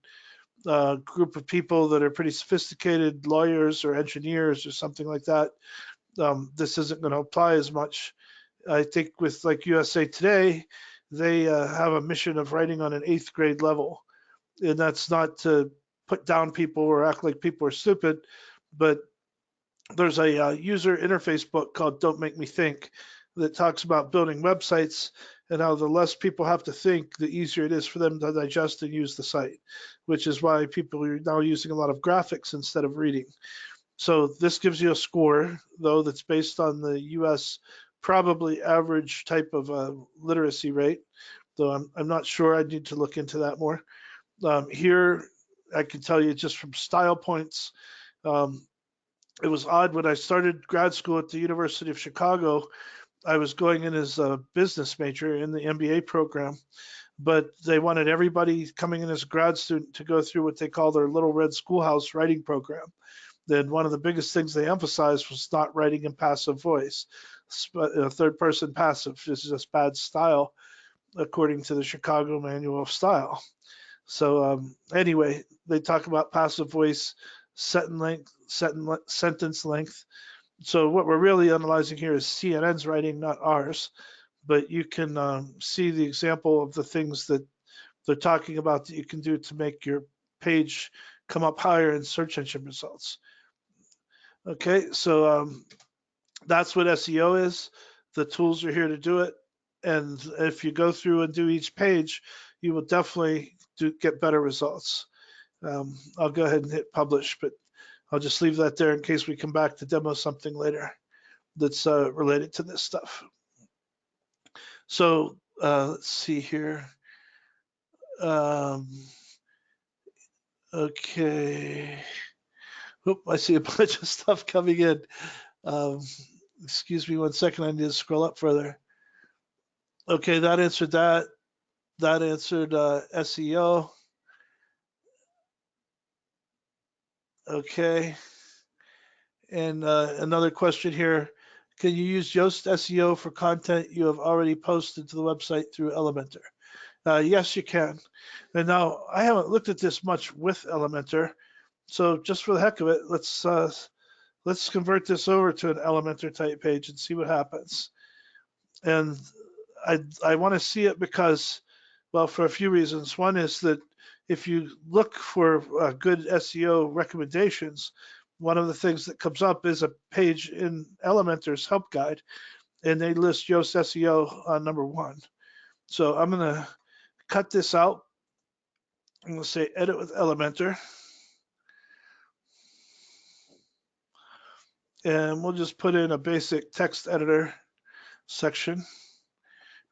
group of people that are pretty sophisticated, lawyers or engineers or something like that, this isn't going to apply as much. I think with like USA Today, they have a mission of writing on an 8th grade level. And that's not to put down people or act like people are stupid, but there's a user interface book called Don't Make Me Think that talks about building websites and how the less people have to think, the easier it is for them to digest and use the site, which is why people are now using a lot of graphics instead of reading. So this gives you a score, though, that's based on the US probably average type of literacy rate, though I'm not sure. I need to look into that more. Here, I can tell you just from style points, it was odd when I started grad school at the University of Chicago. I was going in as a business major in the MBA program, but they wanted everybody coming in as a grad student to go through what they call their Little Red Schoolhouse writing program. Then one of the biggest things they emphasized was not writing in passive voice. Third person passive is just bad style, according to the Chicago Manual of Style. So anyway, they talk about passive voice, sentence length. So what we're really analyzing here is CNN's writing, not ours. But you can see the example of the things that they're talking about that you can do to make your page come up higher in search engine results. Okay, so that's what SEO is. The tools are here to do it. And if you go through and do each page, you will definitely get better results. I'll go ahead and hit publish, but I'll just leave that there in case we come back to demo something later that's related to this stuff. So let's see here. Okay. Oop, I see a bunch of stuff coming in. Excuse me 1 second. I need to scroll up further. Okay, that answered that. That answered SEO. Okay. And another question here. Can you use Yoast Seo for content you have already posted to the website through Elementor? Yes, you can. And now I haven't looked at this much with Elementor. So just for the heck of it, let's convert this over to an Elementor type page and see what happens. And I want to see it because, well, for a few reasons. One is that if you look for good SEO recommendations, one of the things that comes up is a page in Elementor's help guide, and they list Yoast Seo on #1. So I'm going to cut this out. I'm going to say edit with Elementor. And we'll just put in a basic text editor section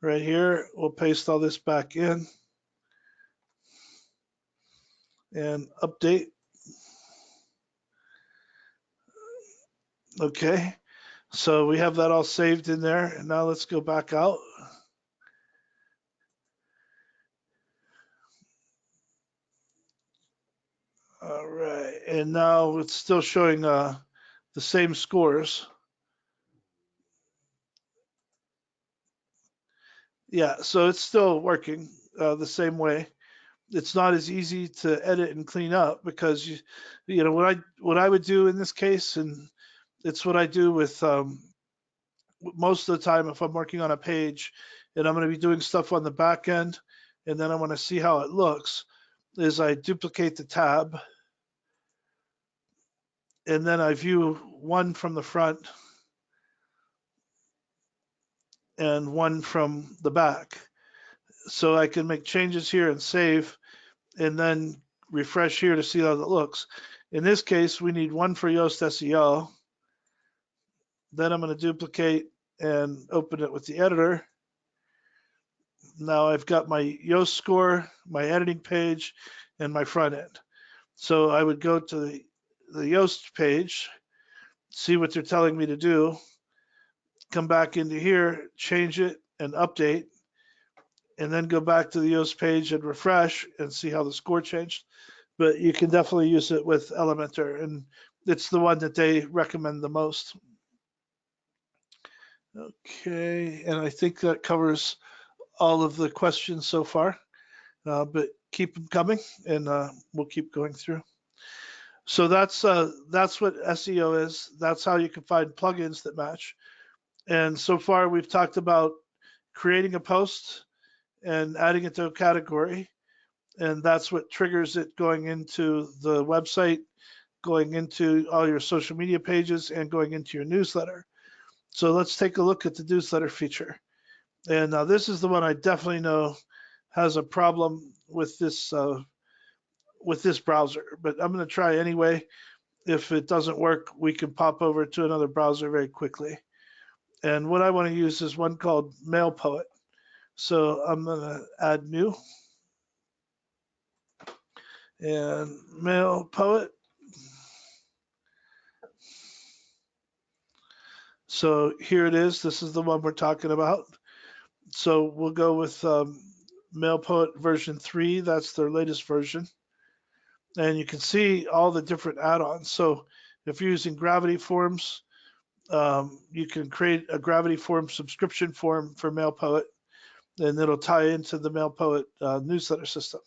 right here. We'll paste all this back in and update. Okay. So we have that all saved in there. And now let's go back out. All right, and now it's still showing the same scores. Yeah, so it's still working the same way. It's not as easy to edit and clean up because you know what I would do in this case, and it's what I do with most of the time if I'm working on a page and I'm going to be doing stuff on the back end, and then I want to see how it looks, is I duplicate the tab, and then I view one from the front and one from the back. So I can make changes here and save, and then refresh here to see how it looks. In this case, we need one for Yoast Seo. Then I'm going to duplicate and open it with the editor. Now I've got my Yoast score, my editing page, and my front end. So I would go to the Yoast page, see what they're telling me to do, come back into here, change it, and update, and then go back to the Yoast page and refresh and see how the score changed. But you can definitely use it with Elementor, and it's the one that they recommend the most. Okay, and I think that covers all of the questions so far, but keep them coming, and we'll keep going through. So that's what SEO is. That's how you can find plugins that match. And so far, we've talked about creating a post and adding it to a category, and that's what triggers it going into the website, going into all your social media pages, and going into your newsletter. So let's take a look at the newsletter feature. And now this is the one I definitely know has a problem with this browser, but I'm going to try anyway. If it doesn't work, we can pop over to another browser very quickly. And what I want to use is one called MailPoet. So I'm going to add new and MailPoet. So here it is. This is the one we're talking about. So we'll go with MailPoet version 3. That's their latest version. And you can see all the different add-ons. So if you're using Gravity Forms, you can create a Gravity Form subscription form for MailPoet, and it'll tie into the MailPoet newsletter system.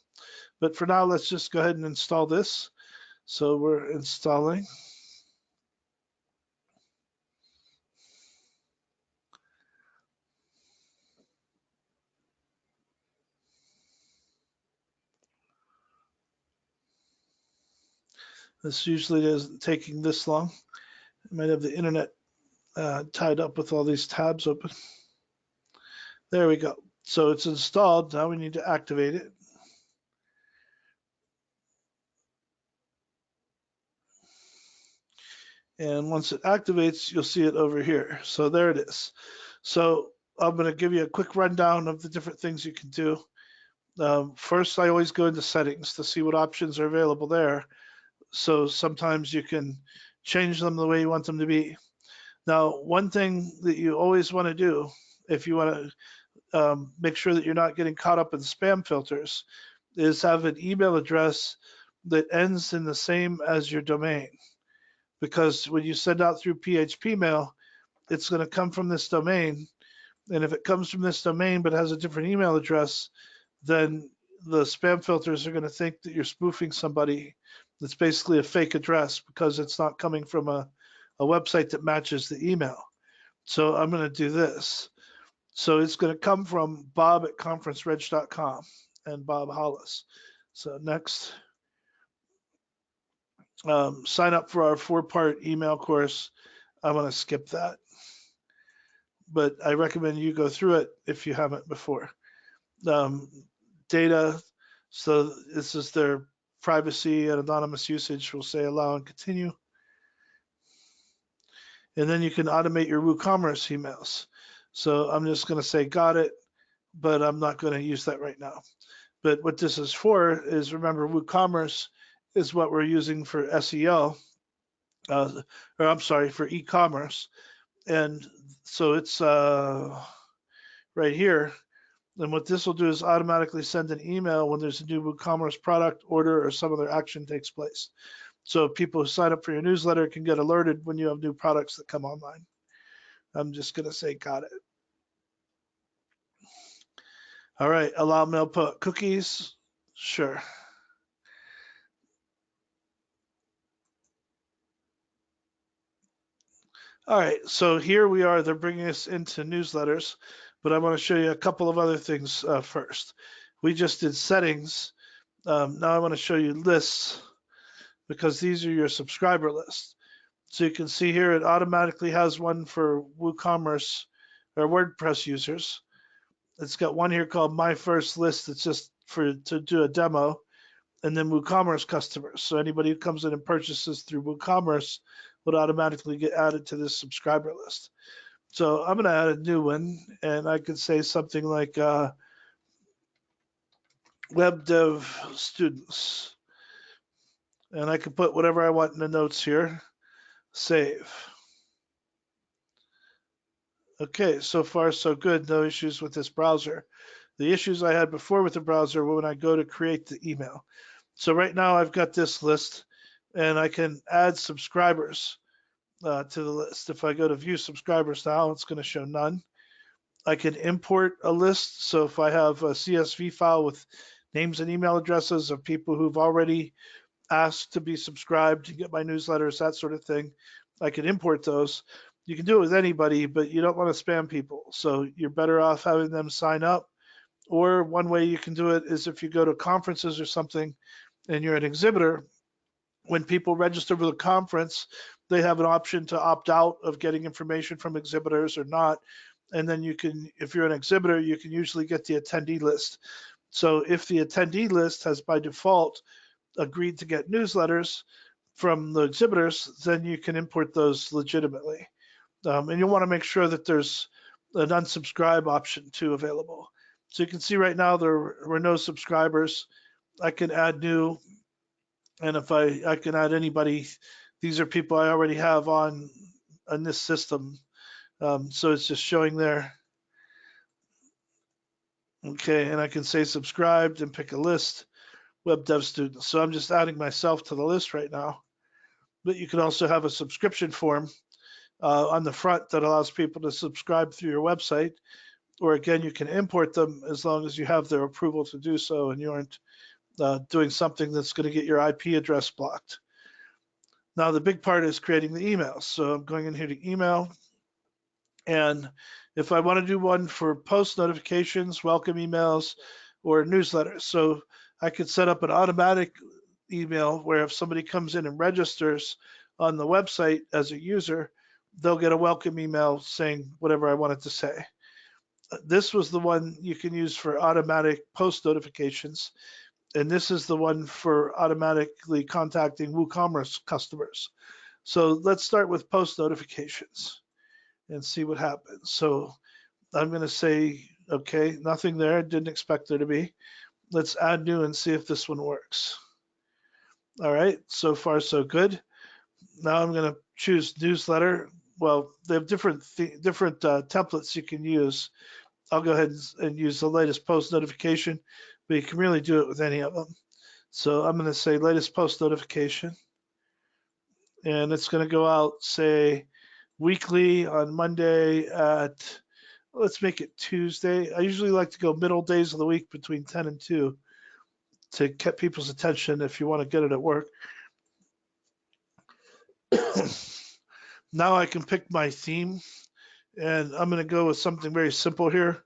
But for now, let's just go ahead and install this. So we're installing. This usually isn't taking this long. I might have the internet tied up with all these tabs open. There we go. So it's installed. Now we need to activate it. And once it activates, you'll see it over here. So there it is. So I'm going to give you a quick rundown of the different things you can do. First, I always go into settings to see what options are available there. So sometimes you can change them the way you want them to be. Now, one thing that you always want to do if you want to make sure that you're not getting caught up in spam filters is have an email address that ends in the same as your domain. Because when you send out through PHP mail, it's going to come from this domain. And if it comes from this domain but has a different email address, then the spam filters are going to think that you're spoofing somebody. That's basically a fake address because it's not coming from a website that matches the email. So I'm going to do this. So it's going to come from bob@conferencereg.com and Bob Hollis. So next, sign up for our 4-part email course. I'm going to skip that. But I recommend you go through it if you haven't before. Data, so this is their privacy and anonymous usage. We'll say allow and continue. And then you can automate your WooCommerce emails. So I'm just going to say got it, but I'm not going to use that right now. But what this is for is, remember, WooCommerce is what we're using for SEO, or I'm sorry, for e-commerce. And so it's right here. And what this will do is automatically send an email when there's a new WooCommerce product, order, or some other action takes place. So people who sign up for your newsletter can get alerted when you have new products that come online. I'm just going to say got it. All right, allow mail put cookies. Sure. All right, so here we are. They're bringing us into newsletters, but I want to show you a couple of other things first. We just did settings. Now I want to show you lists because these are your subscriber lists. So you can see here it automatically has one for WooCommerce or WordPress users. It's got one here called My First List. It's just to do a demo, and then WooCommerce customers. So anybody who comes in and purchases through WooCommerce would automatically get added to this subscriber list. So I'm going to add a new one, and I could say something like web dev students. And I can put whatever I want in the notes here. Save. Okay, so far so good. No issues with this browser. The issues I had before with the browser were when I go to create the email. So right now I've got this list, and I can add subscribers to the list. If I go to view subscribers now, it's going to show none. I can import a list. So if I have a CSV file with names and email addresses of people who've already asked to be subscribed to get my newsletters, that sort of thing, I can import those. You can do it with anybody, but you don't want to spam people. So you're better off having them sign up. Or one way you can do it is if you go to conferences or something and you're an exhibitor, when people register for the conference, they have an option to opt out of getting information from exhibitors or not. And then you can, if you're an exhibitor, you can usually get the attendee list. So if the attendee list has by default agreed to get newsletters from the exhibitors, then you can import those legitimately. And you'll want to make sure that there's an unsubscribe option too available. So you can see right now there were no subscribers. I can add new, and if I can add anybody, these are people I already have on this system. So it's just showing there. Okay, and I can say subscribed and pick a list, web dev students. So I'm just adding myself to the list right now. But you can also have a subscription form on the front that allows people to subscribe through your website. Or again, you can import them as long as you have their approval to do so and you aren't doing something that's going to get your IP address blocked. Now, the big part is creating the emails. So I'm going in here to email. And if I want to do one for post notifications, welcome emails, or newsletters, so I could set up an automatic email where if somebody comes in and registers on the website as a user, they'll get a welcome email saying whatever I want it to say. This was the one you can use for automatic post notifications. And this is the one for automatically contacting WooCommerce customers. So let's start with post notifications and see what happens. So I'm going to say, okay, nothing there. Didn't expect there to be. Let's add new and see if this one works. All right, so far so good. Now I'm going to choose newsletter. Well, they have different templates you can use. I'll go ahead and use the latest post notification, but you can really do it with any of them. So I'm going to say latest post notification, and it's going to go out, say, weekly on Monday at, let's make it Tuesday. I usually like to go middle days of the week between 10 and 2 to get people's attention if you want to get it at work. Now I can pick my theme, and I'm going to go with something very simple here.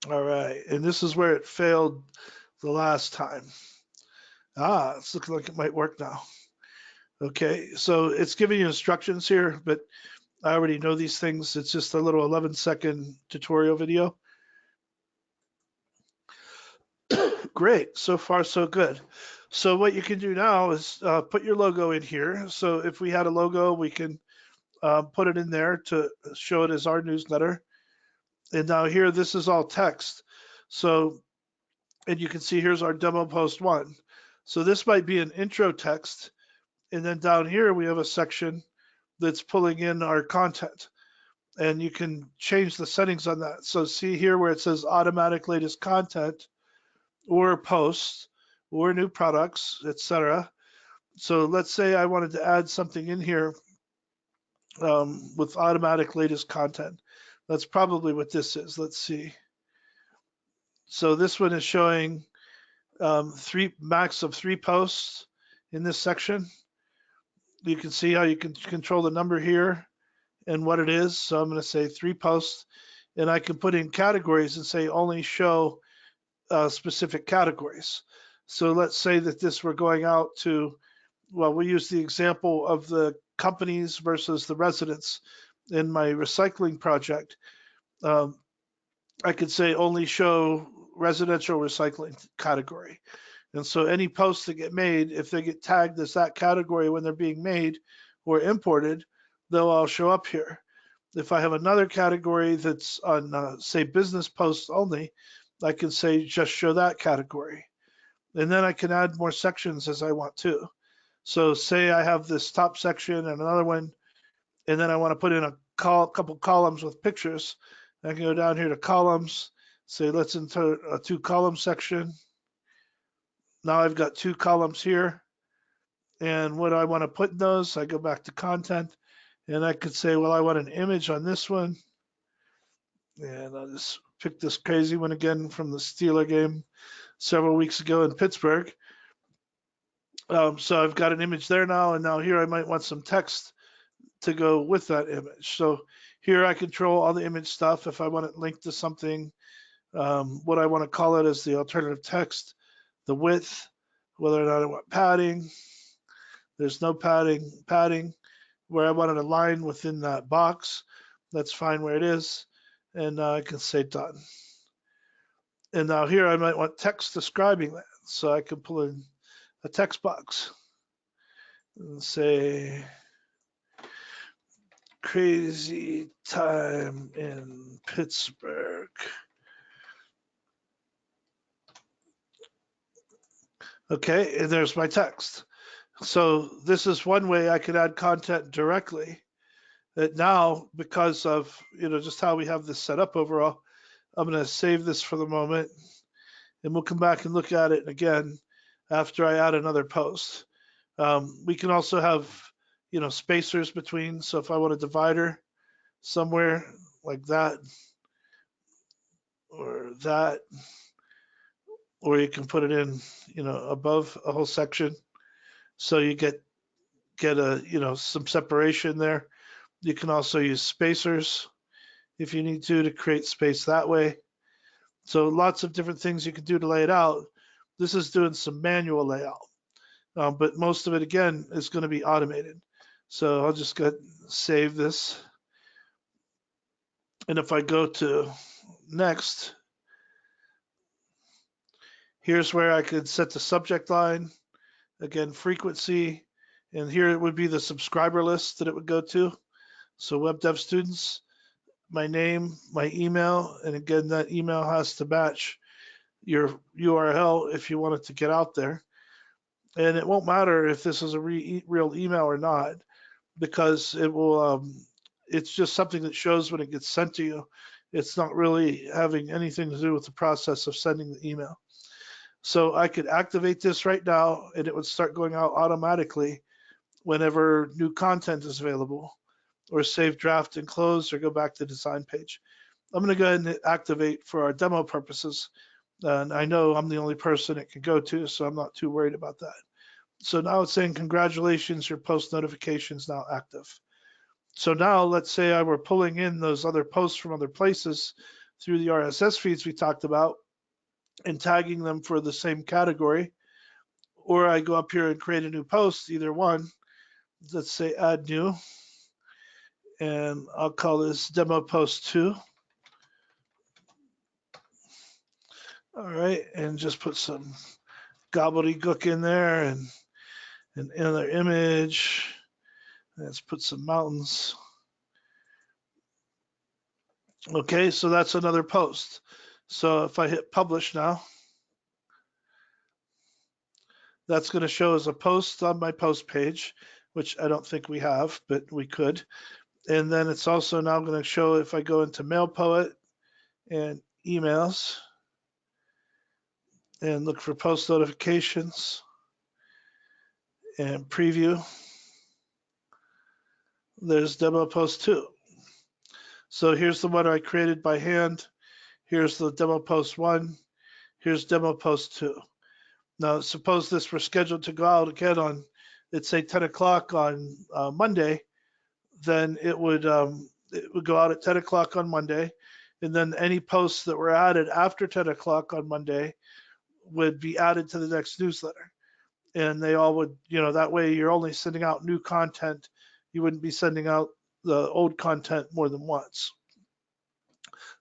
All right, and this is where it failed the last time. It's looking like it might work now. Okay, so it's giving you instructions here, but I already know these things. It's just a little 11-second tutorial video. Great, so far so good. So what you can do now is put your logo in here. So if we had a logo, we can put it in there to show it as our newsletter. And now here, this is all text. So, and you can see here's our demo post 1. So this might be an intro text And then down here, we have a section that's pulling in our content. And you can change the settings on that. So see here where it says automatic latest content or posts or new products, etc. So let's say I wanted to add something in here with automatic latest content. That's probably what this is. Let's see. So this one is showing max of 3 posts in this section. You can see how you can control the number here and what it is. So I'm going to say 3 posts, and I can put in categories and say only show specific categories. So let's say that this were going out to, well, we use the example of the companies versus the residents in my recycling project. I could say only show residential recycling category. And so any posts that get made, if they get tagged as that category when they're being made or imported, they'll all show up here. If I have another category that's on, say, business posts only, I can say just show that category. And then I can add more sections as I want to. So say I have this top section and another one, and then I want to put in a couple columns with pictures. I can go down here to columns, say let's insert a 2-column section. Now I've got 2 columns here. And what do I want to put in those? I go back to content, and I could say, well, I want an image on this one. And I'll just pick this crazy one again from the Steeler game several weeks ago in Pittsburgh. So I've got an image there now, and now here I might want some text to go with that image. So here I control all the image stuff. If I want it linked to something, what I want to call it is the alternative text, the width, whether or not I want padding. There's no padding. Where I want it aligned within that box, that's fine where it is. And I can say done. And now here I might want text describing that. So I can pull in a text box and say, crazy time in Pittsburgh. Okay, and there's my text. So this is one way I could add content directly. That now, because of just how we have this set up overall, I'm going to save this for the moment, and we'll come back and look at it again after I add another post. We can also have spacers between. So if I want a divider somewhere like that, or that, or you can put it in above a whole section, so you get a some separation there. You can also use spacers if you need to create space that way. So lots of different things you can do to lay it out. This is doing some manual layout, but most of it again is going to be automated. So I'll just go save this, and if I go to next, here's where I could set the subject line, again frequency, and here it would be the subscriber list that it would go to. So web dev students, my name, my email, and again, that email has to match your URL if you want it to get out there. And it won't matter if this is a real email or not, because it will, it's just something that shows when it gets sent to you. It's not really having anything to do with the process of sending the email. So I could activate this right now, and it would start going out automatically whenever new content is available, or save draft and close, or go back to the design page. I'm going to go ahead and activate for our demo purposes. And I know I'm the only person it can go to, so I'm not too worried about that. So now it's saying, congratulations, your post notification is now active. So now let's say I were pulling in those other posts from other places through the RSS feeds we talked about and tagging them for the same category, or I go up here and create a new post, either one. Let's say add new, and I'll call this demo post 2. All right, and just put some gobbledygook in there and another image. Let's put some mountains. Okay, so that's another post. So if I hit publish now, That's going to show as a post on my post page, which I don't think we have, but we could. And then it's also now going to show if I go into MailPoet and emails and look for post notifications and preview, there's demo post 2. So here's the one I created by hand. Here's the demo post 1. Here's demo post 2. Now, suppose this were scheduled to go out again on, let's say 10 o'clock on Monday, then it would go out at 10 o'clock on Monday. And then any posts that were added after 10 o'clock on Monday would be added to the next newsletter. And they all would, that way you're only sending out new content. You wouldn't be sending out the old content more than once.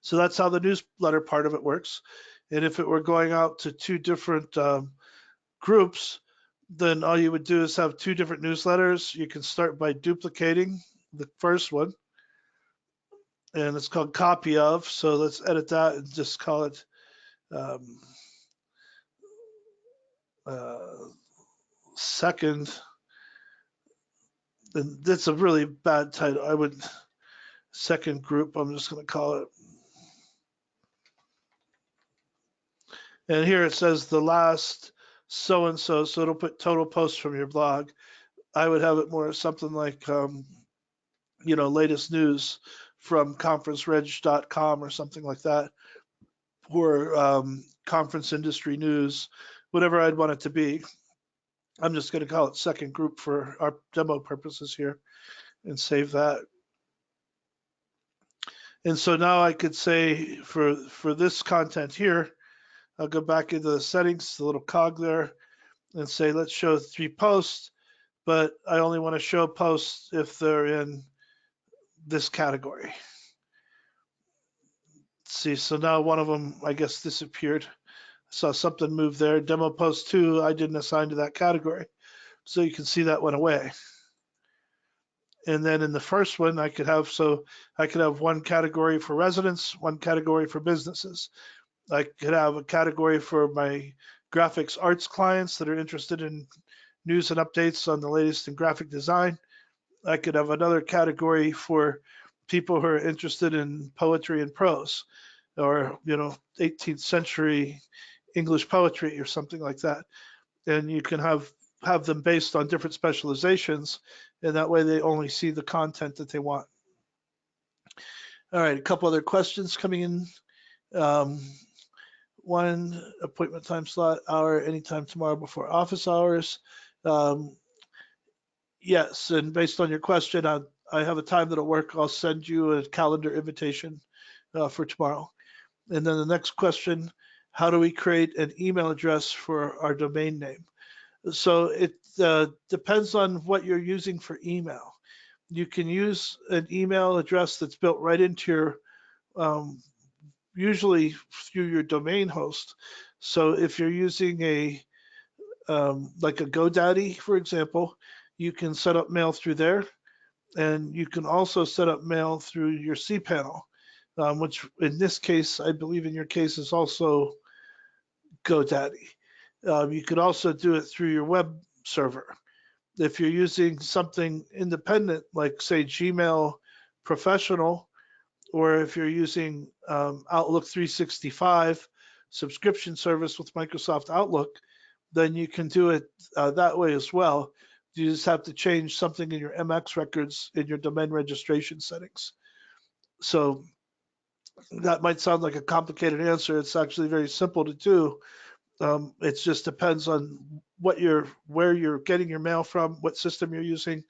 So that's how the newsletter part of it works. And if it were going out to 2 different groups, then all you would do is have 2 different newsletters. You can start by duplicating the first one, and it's called copy of. So let's edit that and just call it second. And that's a really bad title. Second group, I'm just going to call it. And here it says the last so-and-so, so it'll put total posts from your blog. I would have it more something like, latest news from conferencereg.com or something like that, or conference industry news, whatever I'd want it to be. I'm just going to call it second group for our demo purposes here and save that. And so now I could say for this content here, I'll go back into the settings, the little cog there, and say, let's show 3 posts, but I only want to show posts if they're in this category. Let's see, so now one of them, I guess, disappeared. I saw something move there. Demo post 2, I didn't assign to that category. So you can see that went away. And then in the first one, I could have 1 category for residents, 1 category for businesses. I could have a category for my graphics arts clients that are interested in news and updates on the latest in graphic design. I could have another category for people who are interested in poetry and prose, or 18th century English poetry or something like that. And you can have them based on different specializations, and that way they only see the content that they want. All right, a couple other questions coming in. 1 appointment time slot hour anytime tomorrow before office hours. Yes, and based on your question, I have a time that'll work. I'll send you a calendar invitation for tomorrow. And then the next question, how do we create an email address for our domain name? So it depends on what you're using for email. You can use an email address that's built right into your usually through your domain host. So if you're using like a GoDaddy, for example, you can set up mail through there, and you can also set up mail through your cPanel, which in this case, I believe in your case, is also GoDaddy. You could also do it through your web server. If you're using something independent, like say Gmail Professional, or if you're using Outlook 365 subscription service with Microsoft Outlook, then you can do it that way as well. You just have to change something in your MX records in your domain registration settings. So that might sound like a complicated answer. It's actually very simple to do. It just depends on where you're getting your mail from, what system you're using,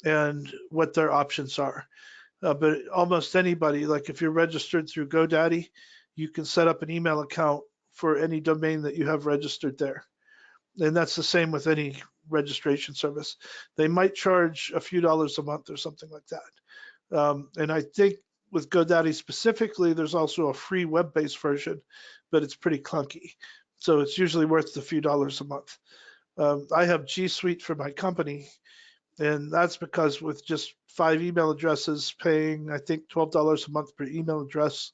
and what their options are. But almost anybody, like if you're registered through GoDaddy, you can set up an email account for any domain that you have registered there. And that's the same with any registration service. They might charge a few dollars a month or something like that. And I think with GoDaddy specifically, there's also a free web-based version, but it's pretty clunky. So it's usually worth a few dollars a month. I have G Suite for my company, and that's because with just 5 email addresses paying, I think, $12 a month per email address,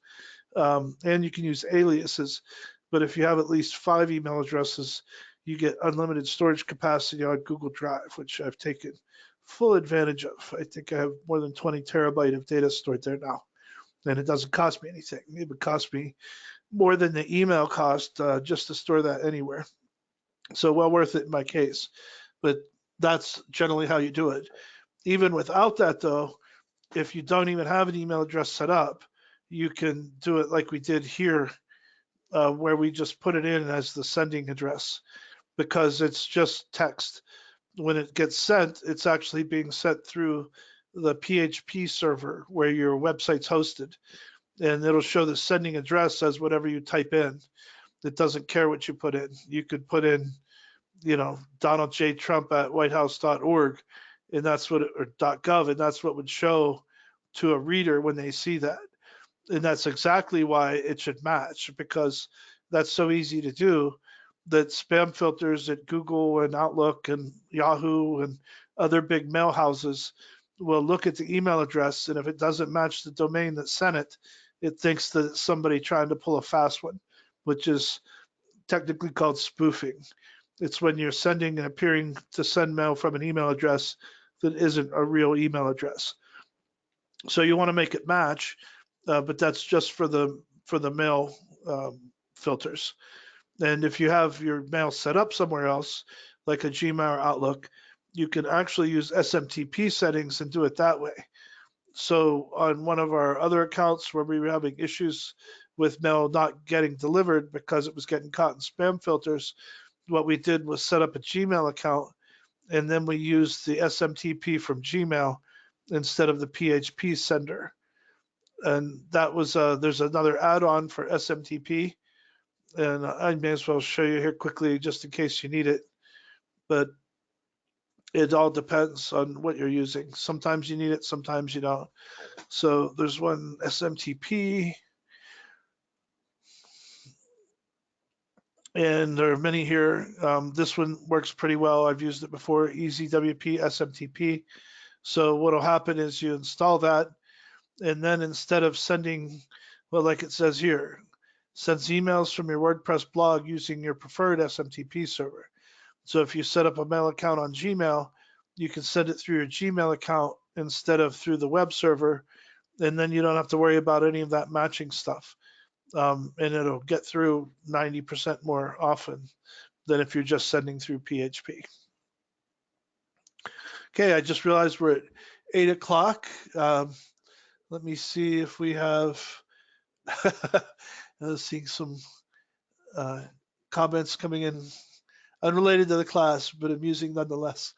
and you can use aliases. But if you have at least 5 email addresses, you get unlimited storage capacity on Google Drive, which I've taken full advantage of. I think I have more than 20 terabyte of data stored there now, and it doesn't cost me anything. It would cost me more than the email cost just to store that anywhere. So well worth it in my case, but that's generally how you do it. Even without that though, if you don't even have an email address set up, you can do it like we did here, where we just put it in as the sending address, because it's just text. When it gets sent, it's actually being sent through the PHP server where your website's hosted, and it'll show the sending address as whatever you type in. It doesn't care what you put in. You could put in, Donald J. Trump at whitehouse.org, and that's what or .gov, and that's what would show to a reader when they see that. And that's exactly why it should match, because that's so easy to do that spam filters at Google and Outlook and Yahoo and other big mail houses will look at the email address, and if it doesn't match the domain that sent it, it thinks that it's somebody trying to pull a fast one, which is technically called spoofing. It's when you're sending and appearing to send mail from an email address that isn't a real email address. So you want to make it match, but that's just for the mail filters. And if you have your mail set up somewhere else, like a Gmail or Outlook, you can actually use SMTP settings and do it that way. So on one of our other accounts where we were having issues with mail not getting delivered because it was getting caught in spam filters, what we did was set up a Gmail account, and then we used the SMTP from Gmail instead of the PHP sender. And that was, there's another add-on for SMTP, and I may as well show you here quickly just in case you need it. But it all depends on what you're using. Sometimes you need it, sometimes you don't. So there's one SMTP, and there are many here. This one works pretty well. I've used it before, EasyWP SMTP. So what'll happen is you install that, and then instead of sending, well, like it says here, sends emails from your WordPress blog using your preferred SMTP server. So if you set up a mail account on Gmail, you can send it through your Gmail account instead of through the web server, and then you don't have to worry about any of that matching stuff. And it'll get through 90% more often than if you're just sending through PHP. Okay, I just realized we're at 8 o'clock. Let me see if we have, seeing some comments coming in, unrelated to the class, but amusing nonetheless.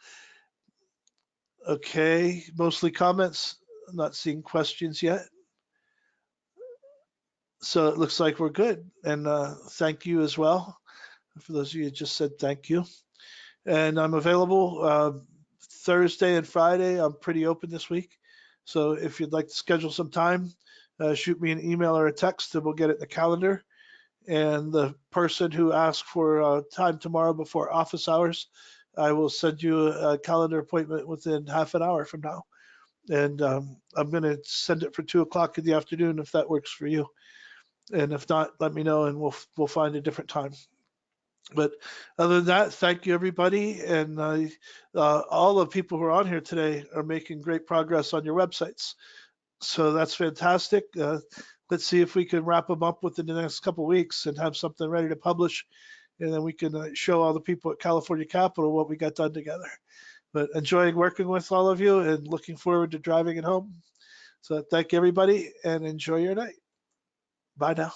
Okay, mostly comments. I'm not seeing questions yet. So it looks like we're good. And thank you as well. For those of you who just said thank you. And I'm available Thursday and Friday. I'm pretty open this week. So if you'd like to schedule some time, shoot me an email or a text and we'll get it in the calendar. And the person who asked for time tomorrow before office hours, I will send you a calendar appointment within half an hour from now. And I'm going to send it for 2 o'clock in the afternoon if that works for you. And if not, let me know and we'll find a different time. But other than that, thank you, everybody. And all the people who are on here today are making great progress on your websites. So that's fantastic. Let's see if we can wrap them up within the next couple of weeks and have something ready to publish. And then we can show all the people at California Capital what we got done together. But enjoying working with all of you and looking forward to driving it home. So thank you, everybody, and enjoy your night. Bye now.